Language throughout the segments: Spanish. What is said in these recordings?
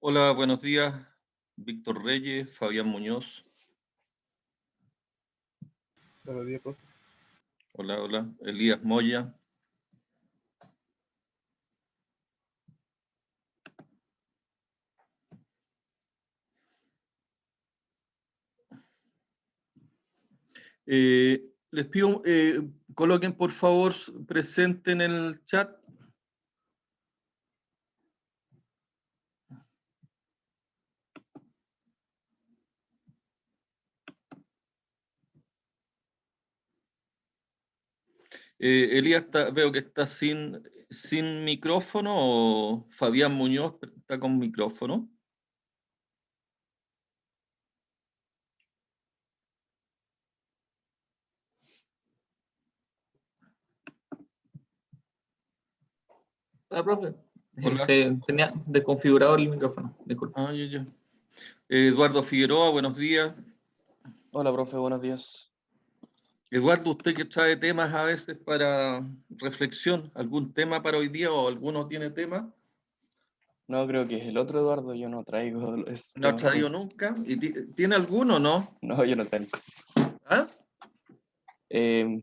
Hola, buenos días. Víctor Reyes, Fabián Muñoz. Buenos días, profe. Hola, hola. Elías Moya. Les pido, coloquen por favor presente en el chat. Elías veo que está sin micrófono, o Fabián Muñoz está con micrófono. Profe. Hola. Se tenía desconfigurado el micrófono, disculpe. Ya. Eduardo Figueroa, buenos días. Hola, profe, buenos días. Eduardo, usted que trae temas a veces para reflexión, ¿algún tema para hoy día o alguno tiene tema? No, creo que es el otro Eduardo, yo no traigo ¿No ha traído nunca? ¿Y tiene alguno o no? No, yo no tengo. ¿Ah? Eh,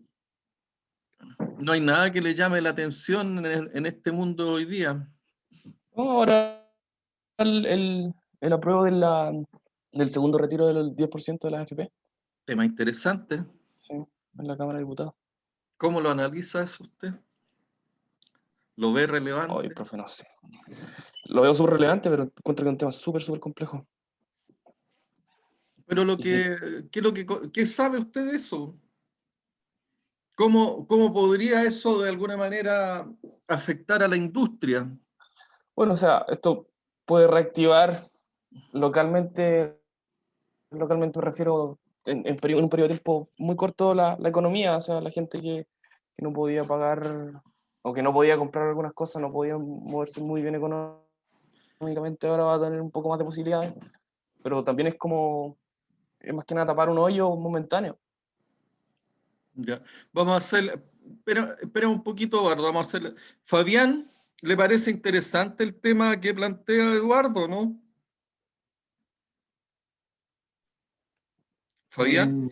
No hay nada que le llame la atención en este mundo hoy día. no, ahora el apruebo del segundo retiro del 10% de las AFP, Tema interesante. sí, en la Cámara de Diputados. ¿Cómo lo analiza eso usted? ¿Lo ve relevante? Oye, profe, no sé. Lo veo súper relevante, pero encuentro que es un tema súper complejo. Pero ¿qué sabe usted de eso? ¿Cómo podría eso de alguna manera afectar a la industria? Bueno, o sea, esto puede reactivar localmente me refiero en un periodo de tiempo muy corto la economía, o sea, la gente que no podía pagar o que no podía comprar algunas cosas, no podía moverse muy bien económicamente, ahora va a tener un poco más de posibilidades, pero también es más que nada tapar un hoyo momentáneo. Ya. Vamos a hacer, espera un poquito, Eduardo, vamos a hacer. Fabián, ¿le parece interesante el tema que plantea Eduardo, no? Fabián.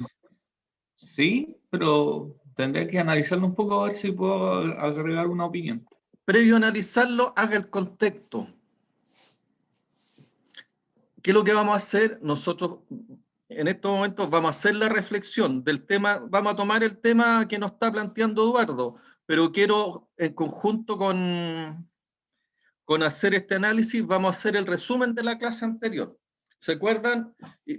Sí, pero tendría que analizarlo un poco a ver si puedo agregar una opinión. Previo a analizarlo, haga el contexto. ¿Qué es lo que vamos a hacer? Nosotros en estos momentos vamos a hacer la reflexión del tema, vamos a tomar el tema que nos está planteando Eduardo, pero quiero en conjunto con hacer este análisis, vamos a hacer el resumen de la clase anterior. ¿Se acuerdan?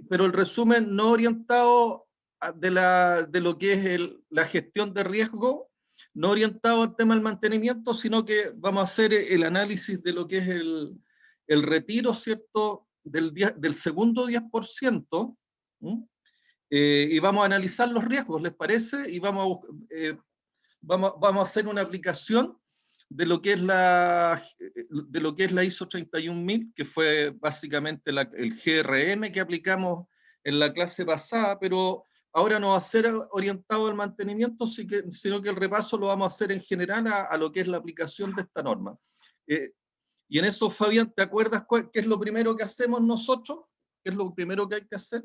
Pero el resumen no orientado de lo que es la gestión de riesgo, no orientado al tema del mantenimiento, sino que vamos a hacer el análisis de lo que es el retiro, ¿cierto?, del segundo 10%, y vamos a analizar los riesgos, ¿les parece? Y vamos a hacer una aplicación de lo que es la ISO 31000, que fue básicamente el GRM que aplicamos en la clase pasada, pero ahora no va a ser orientado al mantenimiento, sino que el repaso lo vamos a hacer en general a lo que es la aplicación de esta norma. Y en eso, Fabián, ¿te acuerdas qué es lo primero que hacemos nosotros? ¿Qué es lo primero que hay que hacer?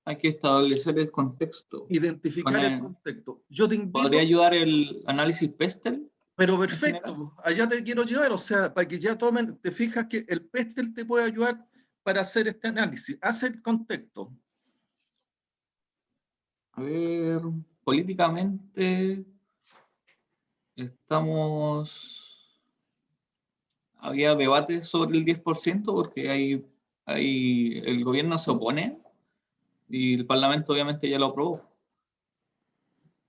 Hay que establecer el contexto. Identificar el contexto. Yo te invito... ¿Podría ayudar el análisis Pestel? Pero perfecto, allá te quiero llevar, o sea, para que ya tomen, te fijas que el Pestel te puede ayudar para hacer este análisis. Hace el contexto. A ver, políticamente había debates sobre el 10% porque el gobierno se opone y el Parlamento obviamente ya lo aprobó.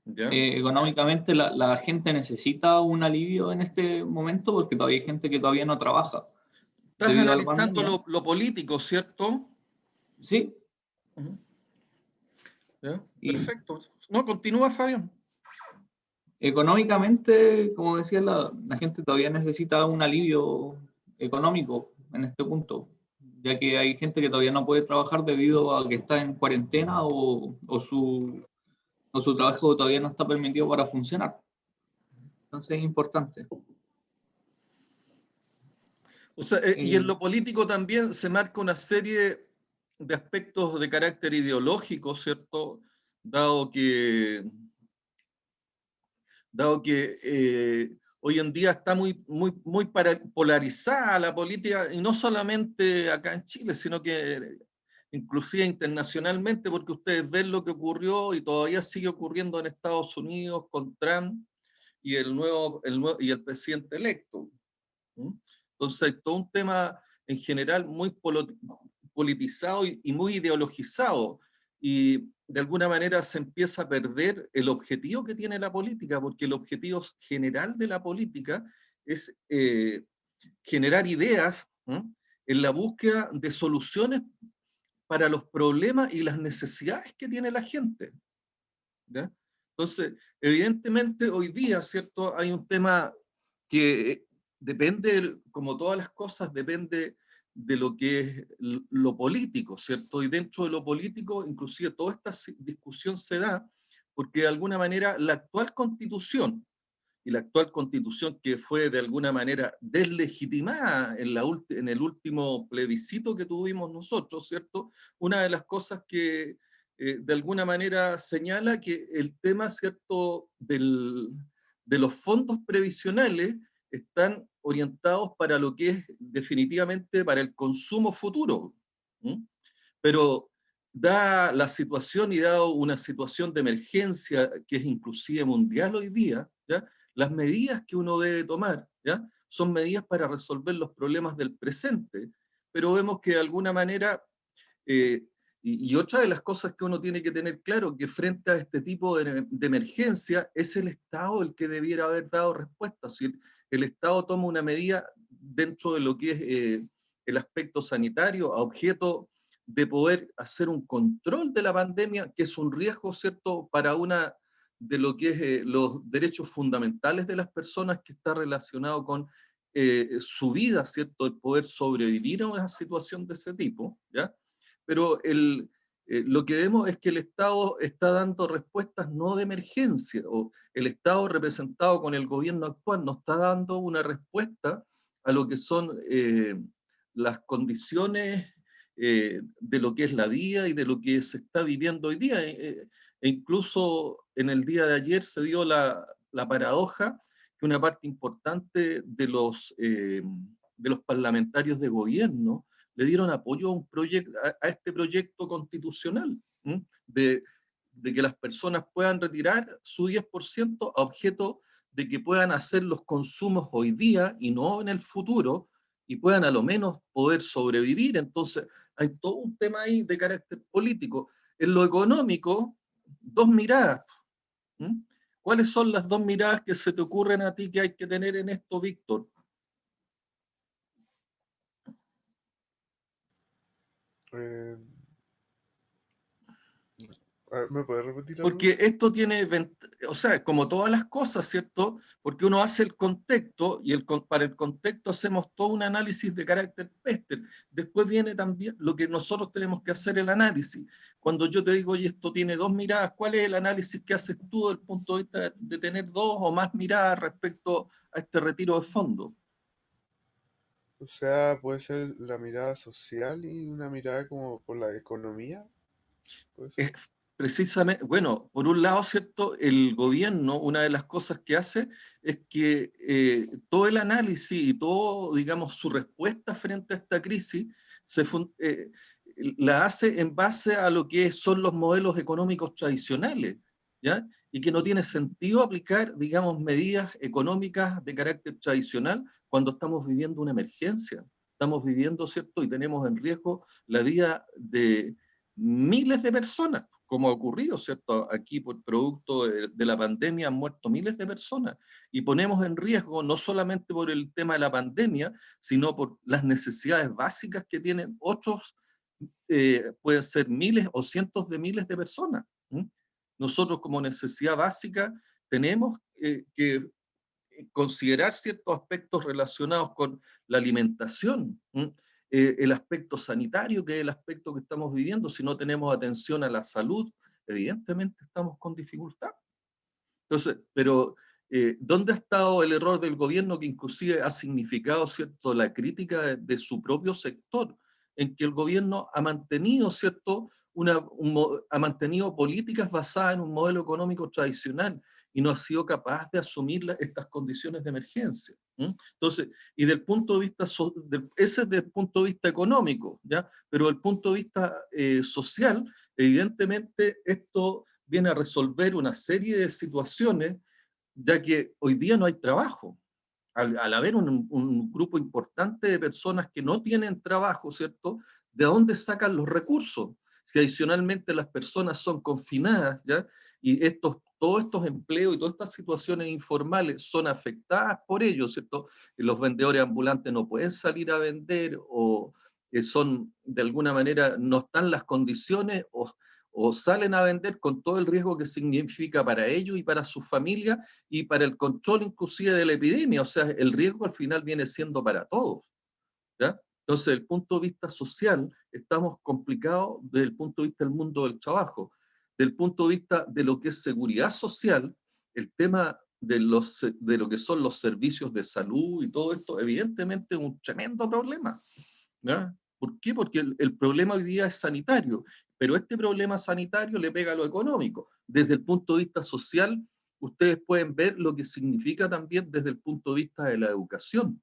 ¿Ya? Económicamente la gente necesita un alivio en este momento porque todavía hay gente que todavía no trabaja. Estás Debido a la analizando pandemia. lo político, ¿cierto? Sí. ¿Ya? Perfecto. No, continúa, Fabián. Económicamente, como decía, la gente todavía necesita un alivio económico en este punto, ya que hay gente que todavía no puede trabajar debido a que está en cuarentena o su trabajo todavía no está permitido para funcionar. Entonces es importante. O sea, y en lo político también se marca una serie de aspectos de carácter ideológico, ¿cierto? Dado que hoy en día está muy polarizada la política, y no solamente acá en Chile, sino que inclusive internacionalmente, porque ustedes ven lo que ocurrió y todavía sigue ocurriendo en Estados Unidos con Trump y y el presidente electo. ¿Mm? Entonces, todo un tema en general muy politizado y muy ideologizado, y de alguna manera se empieza a perder el objetivo que tiene la política, porque el objetivo general de la política es generar ideas, ¿eh? En la búsqueda de soluciones para los problemas y las necesidades que tiene la gente, ¿ya? Entonces, evidentemente hoy día, ¿cierto? Hay un tema que depende, como todas las cosas, depende de lo que es lo político, ¿cierto? Y dentro de lo político, inclusive toda esta discusión se da porque de alguna manera la actual constitución, y la actual constitución que fue de alguna manera deslegitimada en el último plebiscito que tuvimos nosotros, ¿cierto? Una de las cosas que de alguna manera señala que el tema, ¿cierto?, de los fondos previsionales están orientados para lo que es definitivamente para el consumo futuro. ¿Mm? Pero da la situación y dado una situación de emergencia que es inclusive mundial hoy día, ¿ya? Las medidas que uno debe tomar, ¿ya? Son medidas para resolver los problemas del presente, pero vemos que de alguna manera, eh, y otra de las cosas que uno tiene que tener claro, que frente a este tipo de emergencia, es el Estado el que debiera haber dado respuesta. Si el Estado toma una medida dentro de lo que es el aspecto sanitario, a objeto de poder hacer un control de la pandemia, que es un riesgo, ¿cierto?, para una de lo que es los derechos fundamentales de las personas, que está relacionado con su vida, ¿cierto?, el poder sobrevivir a una situación de ese tipo, ¿ya? Pero lo que vemos es que el Estado está dando respuestas no de emergencia, o el Estado representado con el gobierno actual no está dando una respuesta a lo que son las condiciones de lo que es la vida y de lo que se está viviendo hoy día. E incluso en el día de ayer se dio la paradoja que una parte importante de los parlamentarios de gobierno le dieron apoyo a, a este proyecto constitucional, de que las personas puedan retirar su 10% a objeto de que puedan hacer los consumos hoy día y no en el futuro, y puedan a lo menos poder sobrevivir. Entonces, hay todo un tema ahí de carácter político. En lo económico, dos miradas. ¿Mm? ¿Cuáles son las dos miradas que se te ocurren a ti que hay que tener en esto, Víctor? Eh, ¿Me puedes repetir la Porque pregunta? esto tiene, o sea, como todas las cosas, ¿cierto? Porque uno hace el contexto y para el contexto hacemos todo un análisis de carácter pester. Después viene también lo que nosotros tenemos que hacer, el análisis. Cuando yo te digo, oye, esto tiene dos miradas, ¿cuál es el análisis que haces tú desde el punto de vista de tener dos o más miradas respecto a este retiro de fondos? O sea, puede ser la mirada social y una mirada como por la economía, puede ser. Es precisamente, bueno, por un lado, ¿cierto? El gobierno, una de las cosas que hace es que todo el análisis y todo, digamos, su respuesta frente a esta crisis la hace en base a lo que son los modelos económicos tradicionales, ¿ya? Y que no tiene sentido aplicar, digamos, medidas económicas de carácter tradicional cuando estamos viviendo una emergencia. Estamos viviendo, ¿cierto? Y tenemos en riesgo la vida de miles de personas, como ha ocurrido, ¿cierto? Aquí por producto de la pandemia han muerto miles de personas, y ponemos en riesgo no solamente por el tema de la pandemia, sino por las necesidades básicas que tienen otros, pueden ser miles o cientos de miles de personas. ¿Mm? Nosotros como necesidad básica tenemos que considerar ciertos aspectos relacionados con la alimentación, el aspecto sanitario, que es el aspecto que estamos viviendo. Si no tenemos atención a la salud, evidentemente estamos con dificultad. Entonces, pero ¿Dónde ha estado el error del gobierno que inclusive ha significado, ¿cierto?, la crítica de su propio sector, en que el gobierno ha mantenido, ¿cierto?, ha mantenido políticas basadas en un modelo económico tradicional y no ha sido capaz de asumir estas condiciones de emergencia. Entonces, y del punto de vista, ese es del punto de vista económico, ¿ya? Pero del punto de vista social, evidentemente esto viene a resolver una serie de situaciones, ya que hoy día no hay trabajo. Al haber un grupo importante de personas que no tienen trabajo, ¿cierto? ¿De dónde sacan los recursos? Si adicionalmente las personas son confinadas, ¿ya? Y todos estos empleos y todas estas situaciones informales son afectadas por ello, ¿cierto? Los vendedores ambulantes no pueden salir a vender o son, de alguna manera, no están las condiciones o salen a vender con todo el riesgo que significa para ellos y para sus familias y para el control inclusive de la epidemia. O sea, el riesgo al final viene siendo para todos, ¿ya? Entonces, desde el punto de vista social, estamos complicados desde el punto de vista del mundo del trabajo. Desde el punto de vista de lo que es seguridad social, el tema de lo que son los servicios de salud y todo esto, evidentemente es un tremendo problema, ¿ya? ¿Por qué? Porque el problema hoy día es sanitario, pero este problema sanitario le pega a lo económico. Desde el punto de vista social, ustedes pueden ver lo que significa también desde el punto de vista de la educación.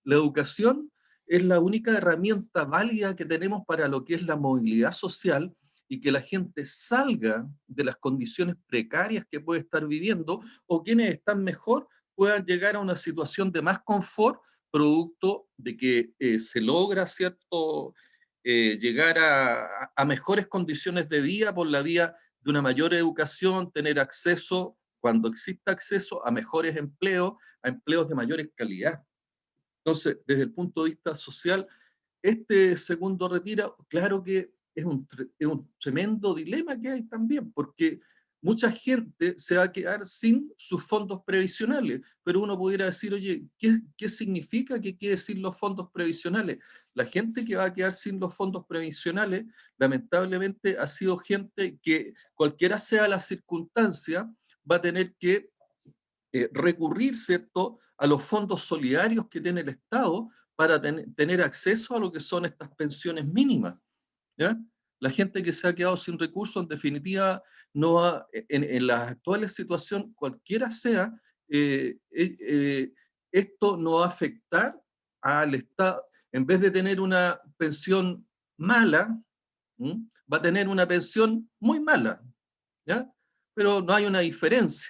La educación es la única herramienta válida que tenemos para lo que es la movilidad social y que la gente salga de las condiciones precarias que puede estar viviendo, o quienes están mejor puedan llegar a una situación de más confort, producto de que se logra, ¿cierto?, llegar a mejores condiciones de vida por la vía de una mayor educación, tener acceso, cuando exista acceso, a mejores empleos, a empleos de mayor calidad. Entonces, desde el punto de vista social, este segundo retiro, claro que es un tremendo dilema que hay también, porque mucha gente se va a quedar sin sus fondos previsionales, pero uno pudiera decir, oye, ¿qué significa que quiere decir los fondos previsionales? La gente que va a quedar sin los fondos previsionales, lamentablemente ha sido gente que, cualquiera sea la circunstancia, va a tener que recurrir, ¿cierto?, a los fondos solidarios que tiene el Estado para tener acceso a lo que son estas pensiones mínimas, ¿ya? La gente que se ha quedado sin recursos, en definitiva, no va, en la actual situación, cualquiera sea, esto no va a afectar al Estado. En vez de tener una pensión mala, va a tener una pensión muy mala, ¿ya? Pero no hay una diferencia.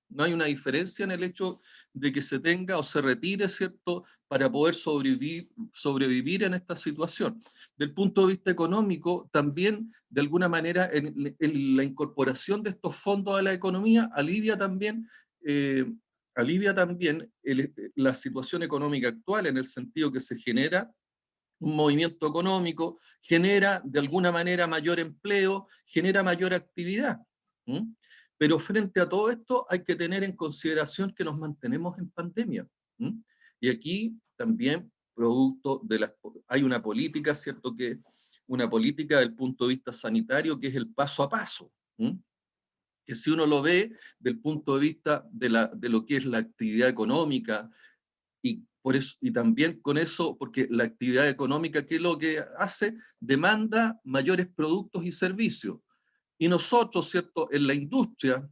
No hay una diferencia en el hecho de que se tenga o se retire, ¿cierto?, para poder sobrevivir en esta situación. Del punto de vista económico, también, de alguna manera, en la incorporación de estos fondos a la economía alivia también la situación económica actual, en el sentido que se genera un movimiento económico, genera de alguna manera mayor empleo, genera mayor actividad. ¿Mm? Pero frente a todo esto hay que tener en consideración que nos mantenemos en pandemia. ¿Mm? Y aquí también, hay una política, ¿cierto?, que una política del punto de vista sanitario que es el paso a paso. ¿Mm? Que si uno lo ve del punto de vista de lo que es la actividad económica, y por eso, y también con eso, porque la actividad económica, ¿qué es lo que hace? Demanda mayores productos y servicios. Y nosotros, ¿cierto?, en la industria,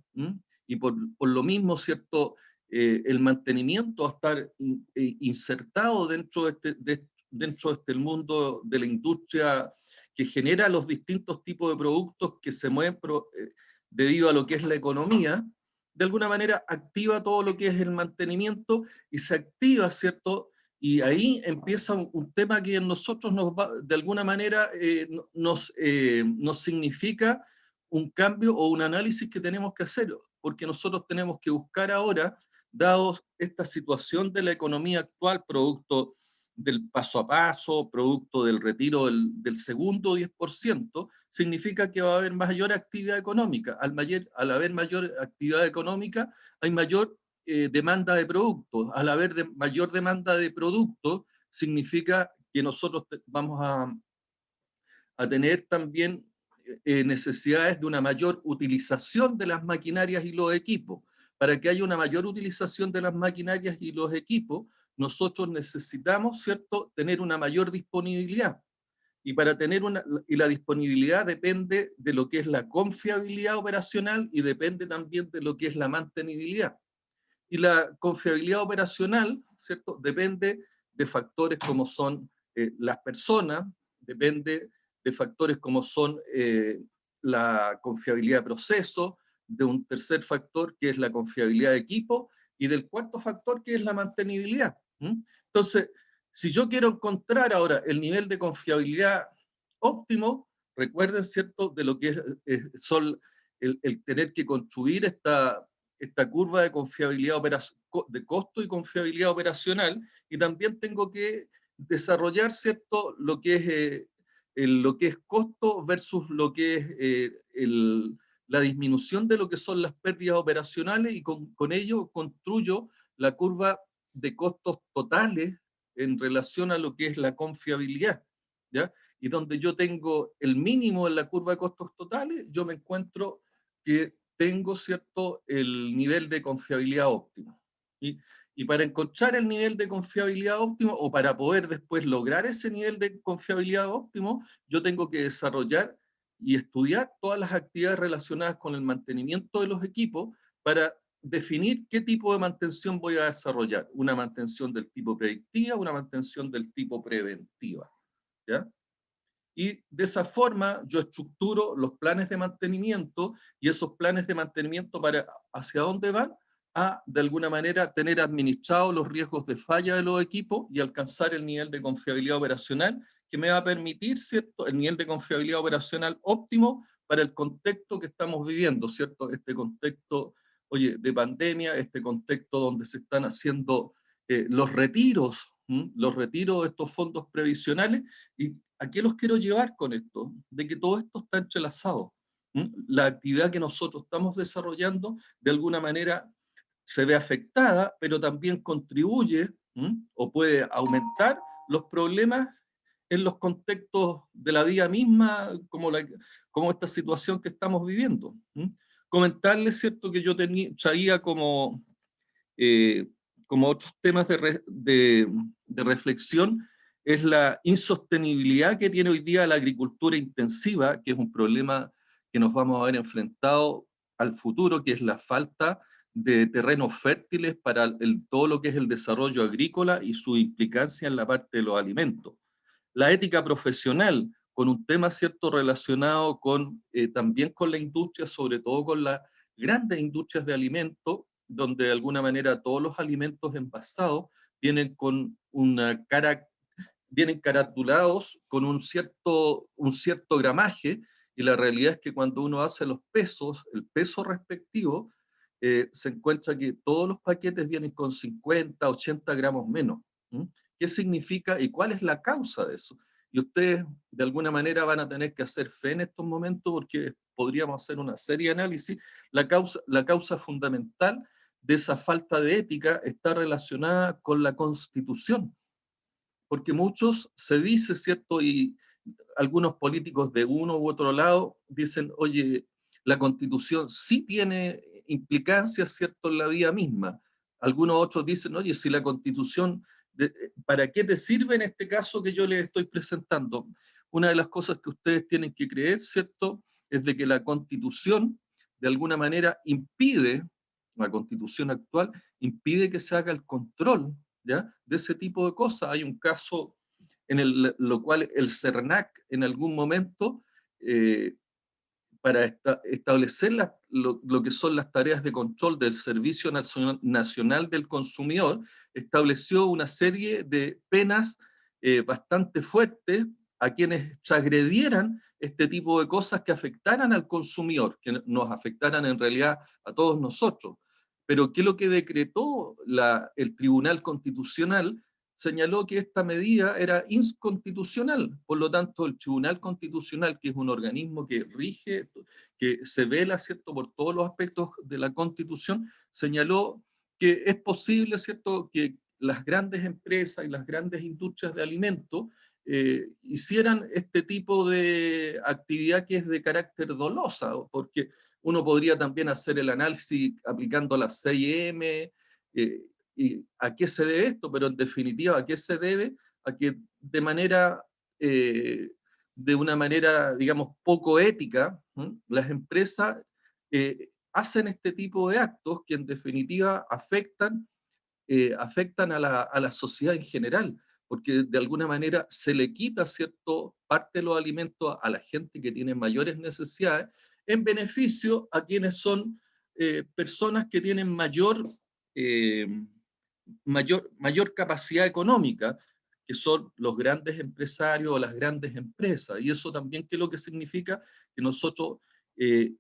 y por lo mismo, ¿cierto?, el mantenimiento a estar insertado dentro de este mundo de la industria que genera los distintos tipos de productos que se mueven debido a lo que es la economía, de alguna manera activa todo lo que es el mantenimiento y se activa, ¿cierto? Y ahí empieza un tema que nosotros de alguna manera nos significa un cambio o un análisis que tenemos que hacer, porque nosotros tenemos que buscar ahora, dados esta situación de la economía actual, producto del paso a paso, producto del retiro del segundo 10%, significa que va a haber mayor actividad económica. Al haber mayor actividad económica, hay mayor demanda de productos. Al haber mayor demanda de productos, significa que nosotros vamos a tener también necesidades de una mayor utilización de las maquinarias y los equipos. para que haya una mayor utilización de las maquinarias y los equipos, nosotros necesitamos, ¿cierto?, tener una mayor disponibilidad. Y para tener la disponibilidad depende de lo que es la confiabilidad operacional y depende también de lo que es la mantenibilidad. Y la confiabilidad operacional, ¿cierto?, depende de factores como son las personas, depende de factores como son la confiabilidad de procesos, de un tercer factor que es la confiabilidad de equipo, y del cuarto factor que es la mantenibilidad. Entonces, si yo quiero encontrar ahora el nivel de confiabilidad óptimo, recuerden, ¿cierto?, de lo que son el tener que construir esta curva de confiabilidad de costo y confiabilidad operacional, y también tengo que desarrollar, ¿cierto?, lo que es costo versus lo que es la disminución de lo que son las pérdidas operacionales, y con ello construyo la curva de costos totales en relación a lo que es la confiabilidad, ¿ya? Y donde yo tengo el mínimo en la curva de costos totales, yo me encuentro que tengo, ¿cierto?, el nivel de confiabilidad óptimo. Y para encontrar el nivel de confiabilidad óptimo, o para poder después lograr ese nivel de confiabilidad óptimo, yo tengo que desarrollar y estudiar todas las actividades relacionadas con el mantenimiento de los equipos para definir qué tipo de mantención voy a desarrollar. Una mantención del tipo predictiva, una mantención del tipo preventiva, ¿ya? Y de esa forma yo estructuro los planes de mantenimiento, y esos planes de mantenimiento ¿hacia dónde van? A, de alguna manera, tener administrados los riesgos de falla de los equipos y alcanzar el nivel de confiabilidad operacional que me va a permitir, ¿cierto?, el nivel de confiabilidad operacional óptimo para el contexto que estamos viviendo, ¿cierto? Este contexto, oye, de pandemia, este contexto donde se están haciendo los retiros de estos fondos previsionales. ¿Y a qué los quiero llevar con esto? De que todo esto está entrelazado. La actividad que nosotros estamos desarrollando, de alguna manera, se ve afectada, pero también contribuye o puede aumentar los problemas en los contextos de la vida misma, como esta situación que estamos viviendo. Comentarles, ¿cierto?, que yo traía como otros temas de reflexión, es la insostenibilidad que tiene hoy día la agricultura intensiva, que es un problema que nos vamos a ver enfrentado al futuro, que es la falta de terrenos fértiles para todo lo que es el desarrollo agrícola y su implicancia en la parte de los alimentos. La ética profesional, con un tema, ¿cierto?, relacionado también con la industria, sobre todo con las grandes industrias de alimentos, donde de alguna manera todos los alimentos envasados vienen con vienen caratulados con un cierto gramaje, y la realidad es que cuando uno hace los pesos, el peso respectivo, se encuentra que todos los paquetes vienen con 50, 80 gramos menos. ¿Qué significa y cuál es la causa de eso? Y ustedes de alguna manera van a tener que hacer fe en estos momentos, porque podríamos hacer una serie de análisis. La causa fundamental de esa falta de ética está relacionada con la Constitución, porque muchos se dice, ¿cierto?, y algunos políticos de uno u otro lado dicen, oye, la Constitución sí tiene implicancias, ¿cierto?, en la vida misma. Algunos otros dicen, oye, si la Constitución, ¿para qué te sirve en este caso que yo les estoy presentando? Una de las cosas que ustedes tienen que creer, ¿cierto?, es de que la Constitución, de alguna manera, la Constitución actual, impide que se haga el control, ¿ya?, de ese tipo de cosas. Hay un caso en lo cual el CERNAC en algún momento, para establecer lo que son las tareas de control del Servicio Nacional del Consumidor, estableció una serie de penas bastante fuertes a quienes transgredieran este tipo de cosas que afectaran al consumidor, que nos afectaran en realidad a todos nosotros. Pero ¿qué es lo que decretó el Tribunal Constitucional? Señaló que esta medida era inconstitucional. Por lo tanto, el Tribunal Constitucional, que es un organismo que rige, que se vela, ¿cierto?, por todos los aspectos de la Constitución, señaló que es posible, ¿cierto?, que las grandes empresas y las grandes industrias de alimentos hicieran este tipo de actividad que es de carácter dolosa, porque Uno podría también hacer el análisis aplicando las 6M, y a qué se debe esto, pero en definitiva, ¿a qué se debe? A que de una manera, digamos, poco ética, las empresas hacen este tipo de actos que en definitiva afectan a la sociedad en general, porque de alguna manera se le quita, ¿cierto?, parte de los alimentos a la gente que tiene mayores necesidades, en beneficio a quienes son personas que tienen eh, mayor capacidad económica, que son los grandes empresarios o las grandes empresas. Y eso también, ¿qué es lo que significa? Que nosotros eh,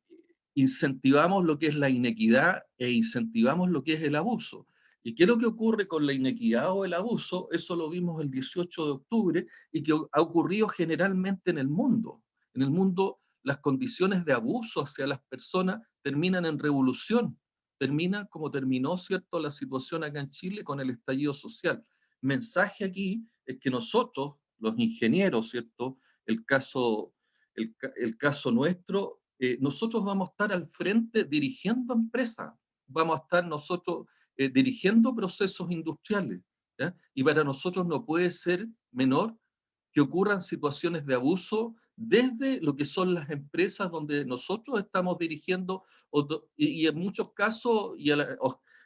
incentivamos lo que es la inequidad e incentivamos lo que es el abuso. ¿Y qué es lo que ocurre con la inequidad o el abuso? Eso lo vimos el 18 de octubre y que ha ocurrido generalmente en el mundo. En el mundo, las condiciones de abuso hacia las personas terminan en revolución, terminan como terminó, ¿cierto?, la situación acá en Chile con el estallido social. Mensaje aquí es que nosotros, los ingenieros, ¿cierto?, el caso nuestro, nosotros vamos a estar al frente dirigiendo empresas, vamos a estar nosotros dirigiendo procesos industriales, ¿ya? Y para nosotros no puede ser menor que ocurran situaciones de abuso desde lo que son las empresas donde nosotros estamos dirigiendo, y en muchos casos,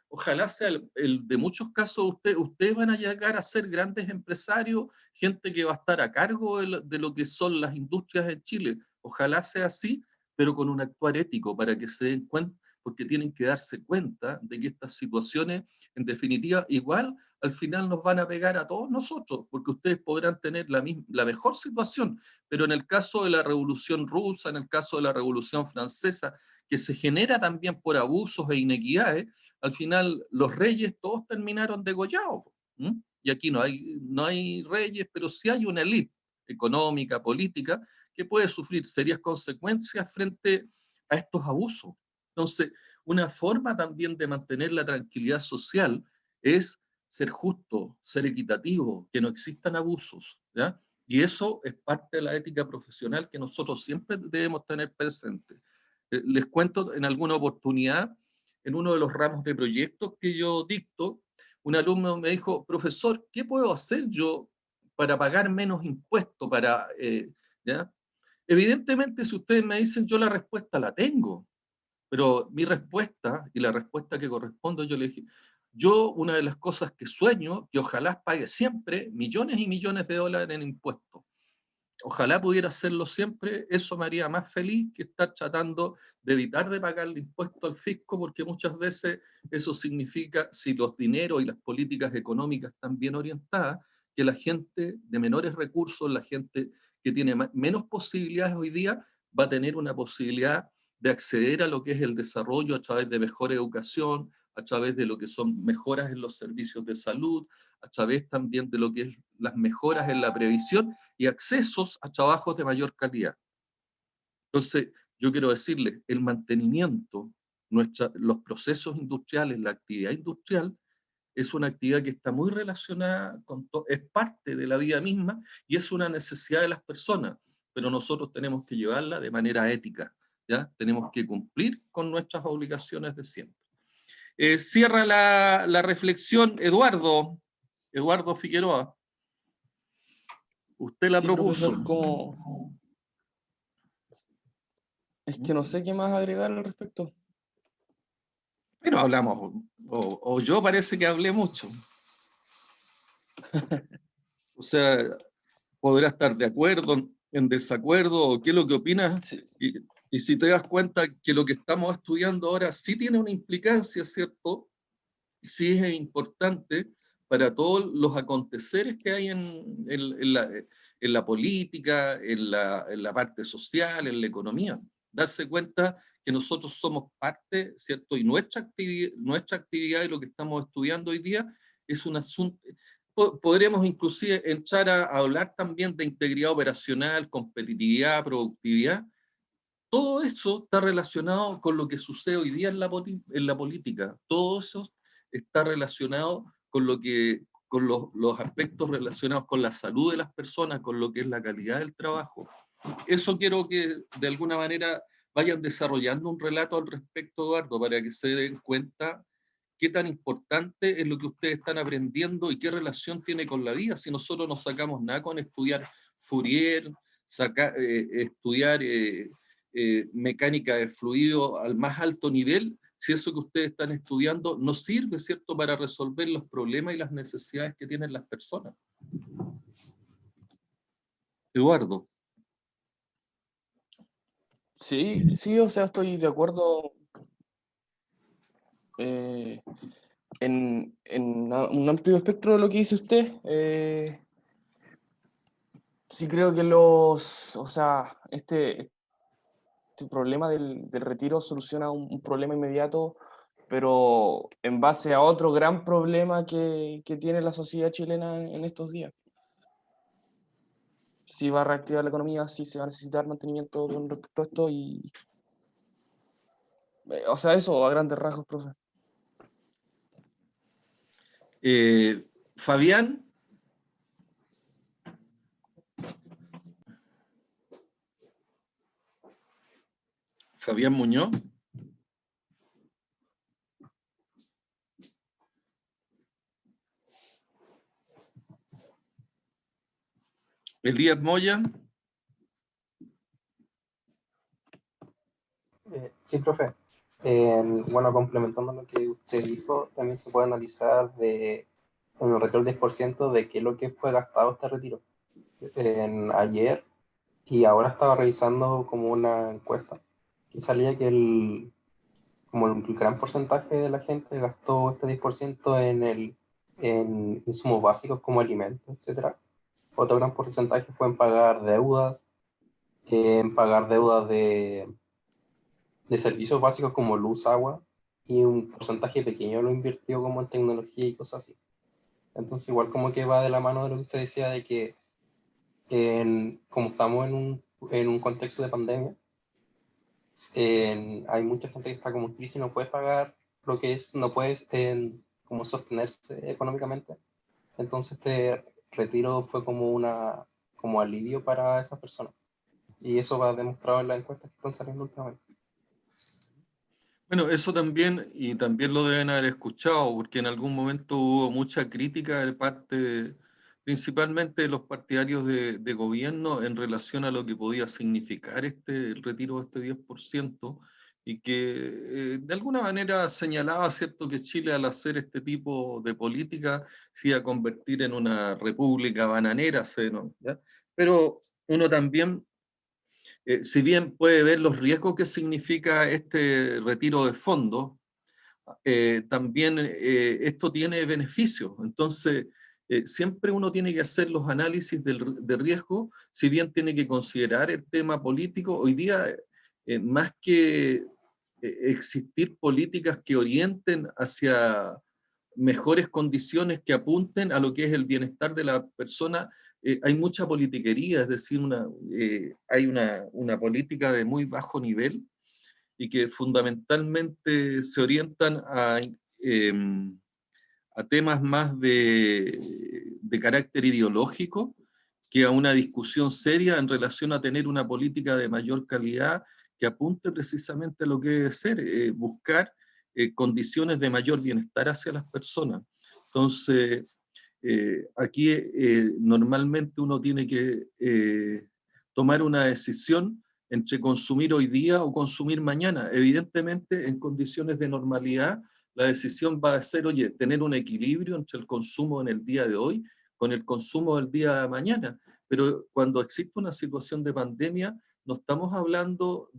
ojalá sea de muchos casos, ustedes van a llegar a ser grandes empresarios, gente que va a estar a cargo de lo que son las industrias en Chile. Ojalá sea así, pero con un actuar ético para que se den cuenta, porque tienen que darse cuenta de que estas situaciones, en definitiva, igual al final nos van a pegar a todos nosotros, porque ustedes podrán tener la mejor situación, pero en el caso de la Revolución Rusa, en el caso de la Revolución Francesa, que se genera también por abusos e inequidades, al final los reyes todos terminaron degollados. ¿Mm? Y aquí no hay reyes, pero sí hay una élite económica, política, que puede sufrir serias consecuencias frente a estos abusos. Entonces, una forma también de mantener la tranquilidad social es ser justo, ser equitativo, que no existan abusos, ¿ya? Y eso es parte de la ética profesional que nosotros siempre debemos tener presente. Les cuento en alguna oportunidad, en uno de los ramos de proyectos que yo dicto, un alumno me dijo, profesor, ¿qué puedo hacer yo para pagar menos impuestos? ¿Ya? Evidentemente, si ustedes me dicen, yo la respuesta la tengo, pero mi respuesta, y la respuesta que corresponde, yo le dije, yo una de las cosas que sueño, que ojalá pague siempre millones y millones de dólares en impuestos. Ojalá pudiera hacerlo siempre, eso me haría más feliz que estar tratando de evitar de pagar el impuesto al fisco, porque muchas veces eso significa, si los dineros y las políticas económicas están bien orientadas, que la gente de menores recursos, la gente que tiene menos posibilidades hoy día, va a tener una posibilidad de acceder a lo que es el desarrollo a través de mejor educación, a través de lo que son mejoras en los servicios de salud, a través también de lo que es las mejoras en la previsión y accesos a trabajos de mayor calidad. Entonces, yo quiero decirles, el mantenimiento, los procesos industriales, la actividad industrial, es una actividad que está muy relacionada es parte de la vida misma y es una necesidad de las personas, pero nosotros tenemos que llevarla de manera ética, ¿ya? Tenemos que cumplir con nuestras obligaciones de siempre. Cierra la reflexión Eduardo Figueroa. Usted la Sí, propuso. profesor, es que no sé qué más agregar al respecto. Pero hablamos, o yo parece que hablé mucho. O sea, podrá estar de acuerdo, en desacuerdo, o qué es lo que opinas. Sí. Y si te das cuenta que lo que estamos estudiando ahora sí tiene una implicancia, ¿cierto? Sí es importante para todos los aconteceres que hay en la política, en la parte social, en la economía. Darse cuenta que nosotros somos parte, ¿cierto? Y nuestra actividad y lo que estamos estudiando hoy día es un asunto. Podríamos inclusive entrar a hablar también de integridad operacional, competitividad, productividad. Todo eso está relacionado con lo que sucede hoy día en la política. Todo eso está relacionado con los aspectos relacionados con la salud de las personas, con lo que es la calidad del trabajo. Eso quiero que de alguna manera vayan desarrollando un relato al respecto, Eduardo, para que se den cuenta qué tan importante es lo que ustedes están aprendiendo y qué relación tiene con la vida. Si nosotros no sacamos nada con estudiar Fourier, estudiar mecánica de fluido al más alto nivel, si eso que ustedes están estudiando no sirve, ¿cierto?, para resolver los problemas y las necesidades que tienen las personas. Eduardo. Sí, sí, o sea, estoy de acuerdo en un amplio espectro de lo que dice usted. Sí creo que o sea, este problema del retiro soluciona un problema inmediato, pero en base a otro gran problema que tiene la sociedad chilena en estos días. Si va a reactivar la economía, si se va a necesitar mantenimiento con respecto a esto y... o sea, eso a grandes rasgos, profe. Fabián. Fabián Muñoz. Elías Moya. Sí, profe. Bueno, complementando lo que usted dijo, también se puede analizar en el retiro del 10% de qué es lo que fue gastado este retiro. Ayer y ahora estaba revisando como una encuesta que salía que como el gran porcentaje de la gente gastó este 10% en insumos básicos como alimentos, etcétera. Otro gran porcentaje fue en pagar deudas, de servicios básicos como luz, agua, y un porcentaje pequeño lo invirtió como en tecnología y cosas así. Entonces igual como que va de la mano de lo que usted decía de que como estamos en un contexto de pandemia, hay mucha gente que está como en crisis y no puede pagar lo que es, no puede como sostenerse económicamente. Entonces este retiro fue como alivio para esas personas. Y eso va demostrado en las encuestas que están saliendo últimamente. Bueno, eso también, y también lo deben haber escuchado, porque en algún momento hubo mucha crítica de parte, principalmente de los partidarios de gobierno, en relación a lo que podía significar el retiro de este 10%, y que de alguna manera señalaba, ¿cierto?, que Chile, al hacer este tipo de política, se iba a convertir en una república bananera, ¿no? ¿Ya? Pero uno también, si bien puede ver los riesgos que significa este retiro de fondos, también esto tiene beneficios. Entonces, siempre uno tiene que hacer los análisis de riesgo, si bien tiene que considerar el tema político. Hoy día, más que existir políticas que orienten hacia mejores condiciones que apunten a lo que es el bienestar de la persona, hay mucha politiquería, es decir, hay una política de muy bajo nivel y que fundamentalmente se orientan a temas más de carácter ideológico que a una discusión seria en relación a tener una política de mayor calidad que apunte precisamente a lo que debe ser, buscar condiciones de mayor bienestar hacia las personas. Entonces, aquí normalmente uno tiene que tomar una decisión entre consumir hoy día o consumir mañana. Evidentemente, en condiciones de normalidad, la decisión va a ser, oye, tener un equilibrio entre el consumo en el día de hoy con el consumo del día de mañana. Pero cuando existe una situación de pandemia, no estamos hablando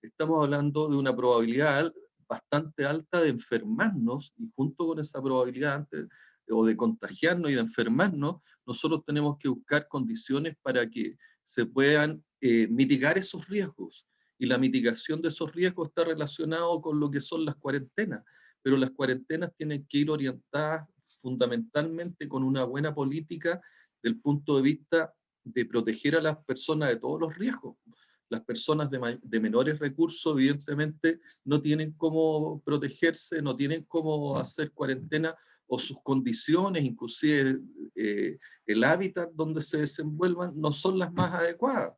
estamos hablando de una probabilidad bastante alta de enfermarnos, y junto con esa probabilidad o de contagiarnos y de enfermarnos, nosotros tenemos que buscar condiciones para que se puedan mitigar esos riesgos. Y la mitigación de esos riesgos está relacionado con lo que son las cuarentenas, pero las cuarentenas tienen que ir orientadas fundamentalmente con una buena política del punto de vista de proteger a las personas de todos los riesgos. Las personas de menores recursos, evidentemente, no tienen cómo protegerse, no tienen cómo hacer cuarentena, o sus condiciones, inclusive el hábitat donde se desenvuelvan, no son las más adecuadas.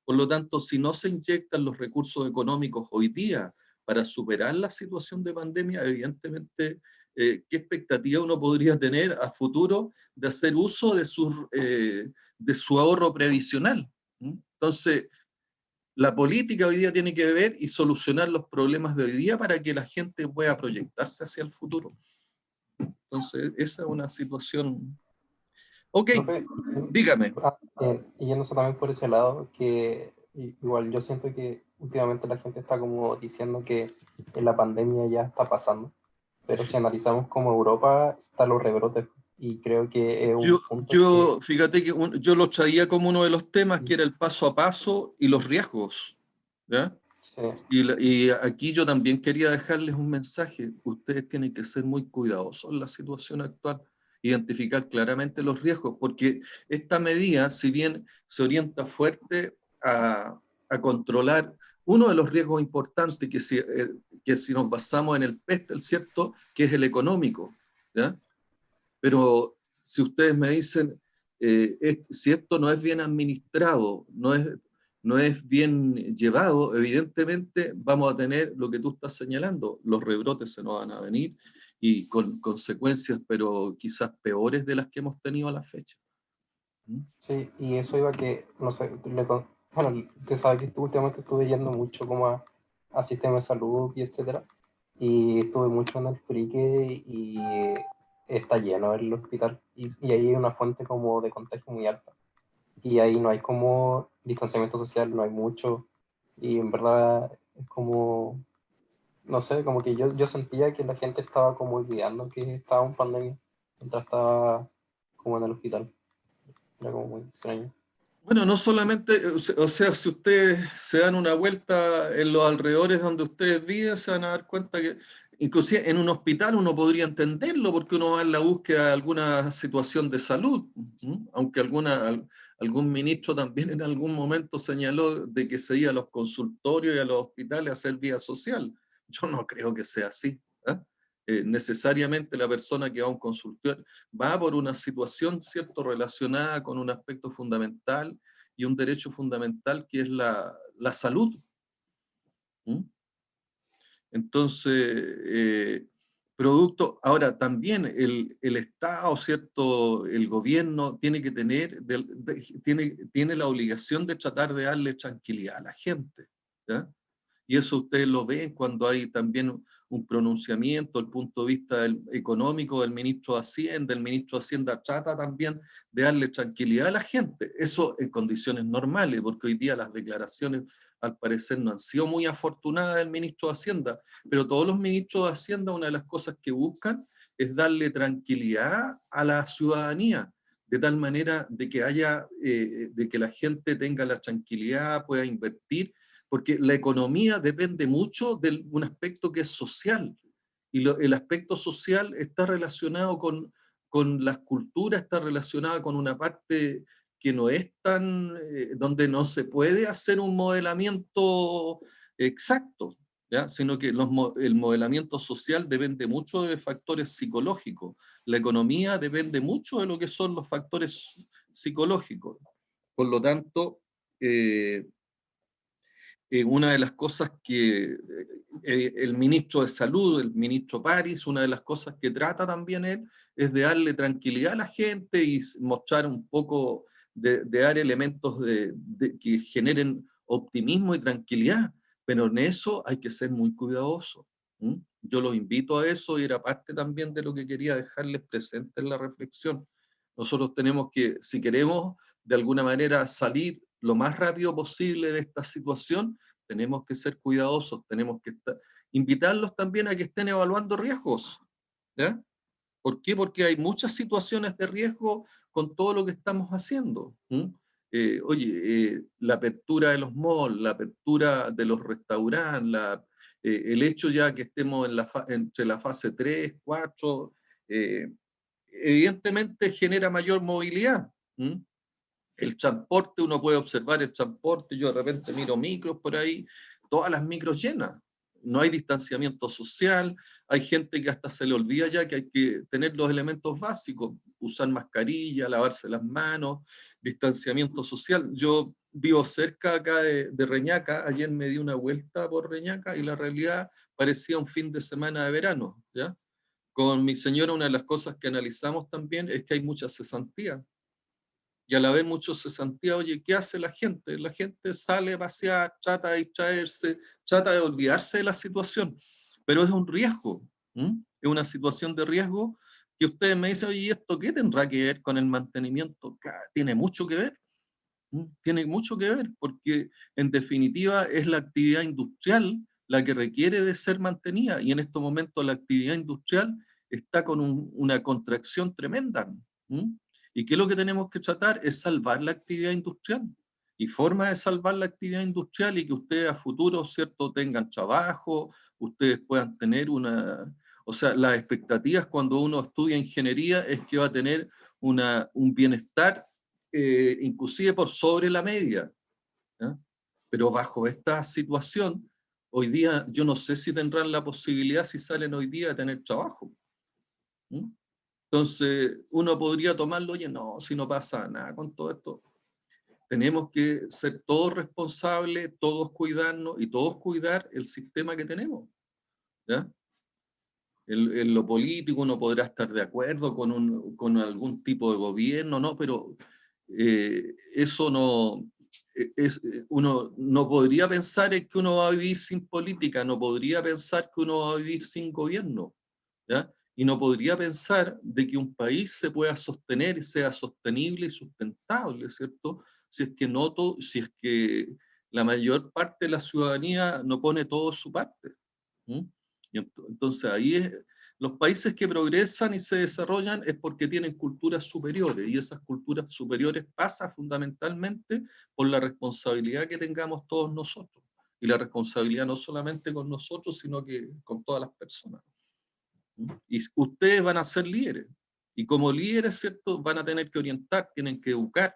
Por lo tanto, si no se inyectan los recursos económicos hoy día para superar la situación de pandemia, evidentemente, ¿qué expectativa uno podría tener a futuro de hacer uso de su ahorro previsional? Entonces, la política hoy día tiene que ver y solucionar los problemas de hoy día para que la gente pueda proyectarse hacia el futuro. Entonces, esa es una situación... Ok, Profe, dígame. y yéndose también por ese lado, que igual yo siento que últimamente la gente está como diciendo que la pandemia ya está pasando, pero si analizamos como Europa, están los rebrotes, y creo que es un punto Fíjate que yo lo traía como uno de los temas, que era el paso a paso y los riesgos, ¿ya? Sí. Y aquí yo también quería dejarles un mensaje. Ustedes tienen que ser muy cuidadosos en la situación actual, identificar claramente los riesgos, porque esta medida, si bien se orienta fuerte a controlar uno de los riesgos importantes, que si nos basamos en el PESTEL, ¿cierto?, que es el económico, ¿ya? Pero si ustedes me dicen, si esto no es bien administrado, no es bien llevado, evidentemente vamos a tener lo que tú estás señalando, los rebrotes se nos van a venir y con consecuencias, pero quizás peores de las que hemos tenido a la fecha. Sí, y eso iba que, no sé, bueno, te sabes que últimamente estuve yendo mucho como a sistemas de salud y etcétera, y estuve mucho en el Frique y está lleno el hospital, y ahí hay una fuente como de contagio muy alta, y ahí no hay como distanciamiento social, no hay mucho, y en verdad es como, no sé, como que yo sentía que la gente estaba como olvidando que estaba en pandemia, mientras estaba como en el hospital, era como muy extraño. Bueno, no solamente, o sea, si ustedes se dan una vuelta en los alrededores donde ustedes viven, se van a dar cuenta que inclusive en un hospital uno podría entenderlo porque uno va en la búsqueda de alguna situación de salud, aunque algún ministro también en algún momento señaló de que se iba a los consultorios y a los hospitales a hacer vía social. Yo no creo que sea así. Necesariamente la persona que va a un consultorio va por una situación, ¿cierto?, relacionada con un aspecto fundamental y un derecho fundamental que es la salud. Entonces, ahora también el Estado, ¿cierto?, el gobierno tiene que tener, tiene la obligación de tratar de darle tranquilidad a la gente, ¿ya? Y eso ustedes lo ven cuando hay también un pronunciamiento, el punto de vista económico del ministro de Hacienda. El ministro de Hacienda trata también de darle tranquilidad a la gente. Eso en condiciones normales, porque hoy día las declaraciones al parecer no han sido muy afortunadas del ministro de Hacienda, pero todos los ministros de Hacienda, una de las cosas que buscan es darle tranquilidad a la ciudadanía, de tal manera de que de que la gente tenga la tranquilidad, pueda invertir, porque la economía depende mucho de un aspecto que es social, y el aspecto social está relacionado con las culturas, está relacionado con una parte que no es donde no se puede hacer un modelamiento exacto, ¿ya? Sino que el modelamiento social depende mucho de factores psicológicos. La economía depende mucho de lo que son los factores psicológicos. Por lo tanto, una de las cosas que el ministro de Salud, el ministro París, una de las cosas que trata también él es de darle tranquilidad a la gente y mostrar un poco, de dar elementos que generen optimismo y tranquilidad, pero en eso hay que ser muy cuidadoso. Yo los invito a eso y era parte también de lo que quería dejarles presente en la reflexión. Nosotros tenemos que, si queremos de alguna manera salir lo más rápido posible de esta situación, tenemos que ser cuidadosos, tenemos que invitarlos también a que estén evaluando riesgos, ¿ya? ¿Por qué? Porque hay muchas situaciones de riesgo con todo lo que estamos haciendo. La apertura de los malls, la apertura de los restaurantes, el hecho ya que estemos entre la fase 3, 4, evidentemente genera mayor movilidad. El transporte, uno puede observar el transporte, yo de repente miro micros por ahí, todas las micros llenas, no hay distanciamiento social, hay gente que hasta se le olvida ya que hay que tener los elementos básicos, usar mascarilla, lavarse las manos, distanciamiento social. Yo vivo cerca acá de Reñaca, ayer me di una vuelta por Reñaca y la realidad parecía un fin de semana de verano, ¿ya? Con mi señora una de las cosas que analizamos también es que hay mucha cesantía. Y al haber mucha cesantía, oye, ¿qué hace la gente? La gente sale a pasear, trata de distraerse, trata de olvidarse de la situación, pero es un riesgo, ¿m? Es una situación de riesgo que ustedes me dicen, oye, ¿y esto qué tendrá que ver con el mantenimiento? Claro, tiene mucho que ver, ¿m? Tiene mucho que ver, porque en definitiva es la actividad industrial la que requiere de ser mantenida, y en estos momentos la actividad industrial está con una contracción tremenda. ¿M? ¿Y qué es lo que tenemos que tratar? Es salvar la actividad industrial. Y forma de salvar la actividad industrial y que ustedes a futuro, ¿cierto?, tengan trabajo, ustedes puedan tener una... O sea, las expectativas cuando uno estudia ingeniería es que va a tener un bienestar inclusive por sobre la media, ¿ya? Pero bajo esta situación, hoy día yo no sé si tendrán la posibilidad, si salen hoy día, de tener trabajo. ¿Mm? Entonces, uno podría tomarlo, oye, no, si no pasa nada con todo esto. Tenemos que ser todos responsables, todos cuidarnos y todos cuidar el sistema que tenemos, ¿ya? En lo político uno podrá estar de acuerdo con algún tipo de gobierno, ¿no? Pero eso no... uno no podría pensar en que uno va a vivir sin política, no podría pensar que uno va a vivir sin gobierno, ¿ya? Y no podría pensar de que un país se pueda sostener y sea sostenible y sustentable, ¿cierto? Si es que, si es que la mayor parte de la ciudadanía no pone todo su parte. ¿Mm? Y entonces ahí los países que progresan y se desarrollan es porque tienen culturas superiores, y esas culturas superiores pasan fundamentalmente por la responsabilidad que tengamos todos nosotros. Y la responsabilidad no solamente con nosotros, sino que con todas las personas. Y ustedes van a ser líderes. Y como líderes, ¿cierto?, van a tener que orientar, tienen que educar,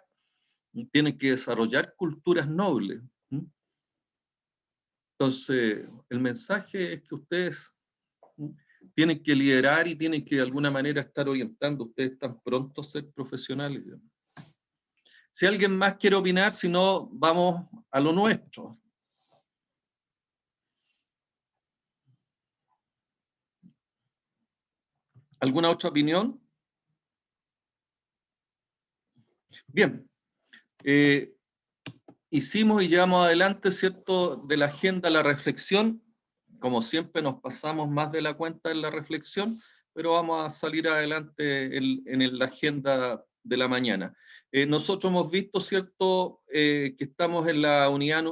tienen que desarrollar culturas nobles. Entonces, el mensaje es que ustedes tienen que liderar y tienen que de alguna manera estar orientando. Ustedes están prontos a ser profesionales. Si alguien más quiere opinar, si no, vamos a lo nuestro. ¿Alguna otra opinión? Bien. Hicimos y llevamos adelante, ¿cierto?, de la agenda la reflexión. Como siempre nos pasamos más de la cuenta en la reflexión, pero vamos a salir adelante en la agenda de la mañana. Nosotros hemos visto, ¿cierto?, que estamos en la unidad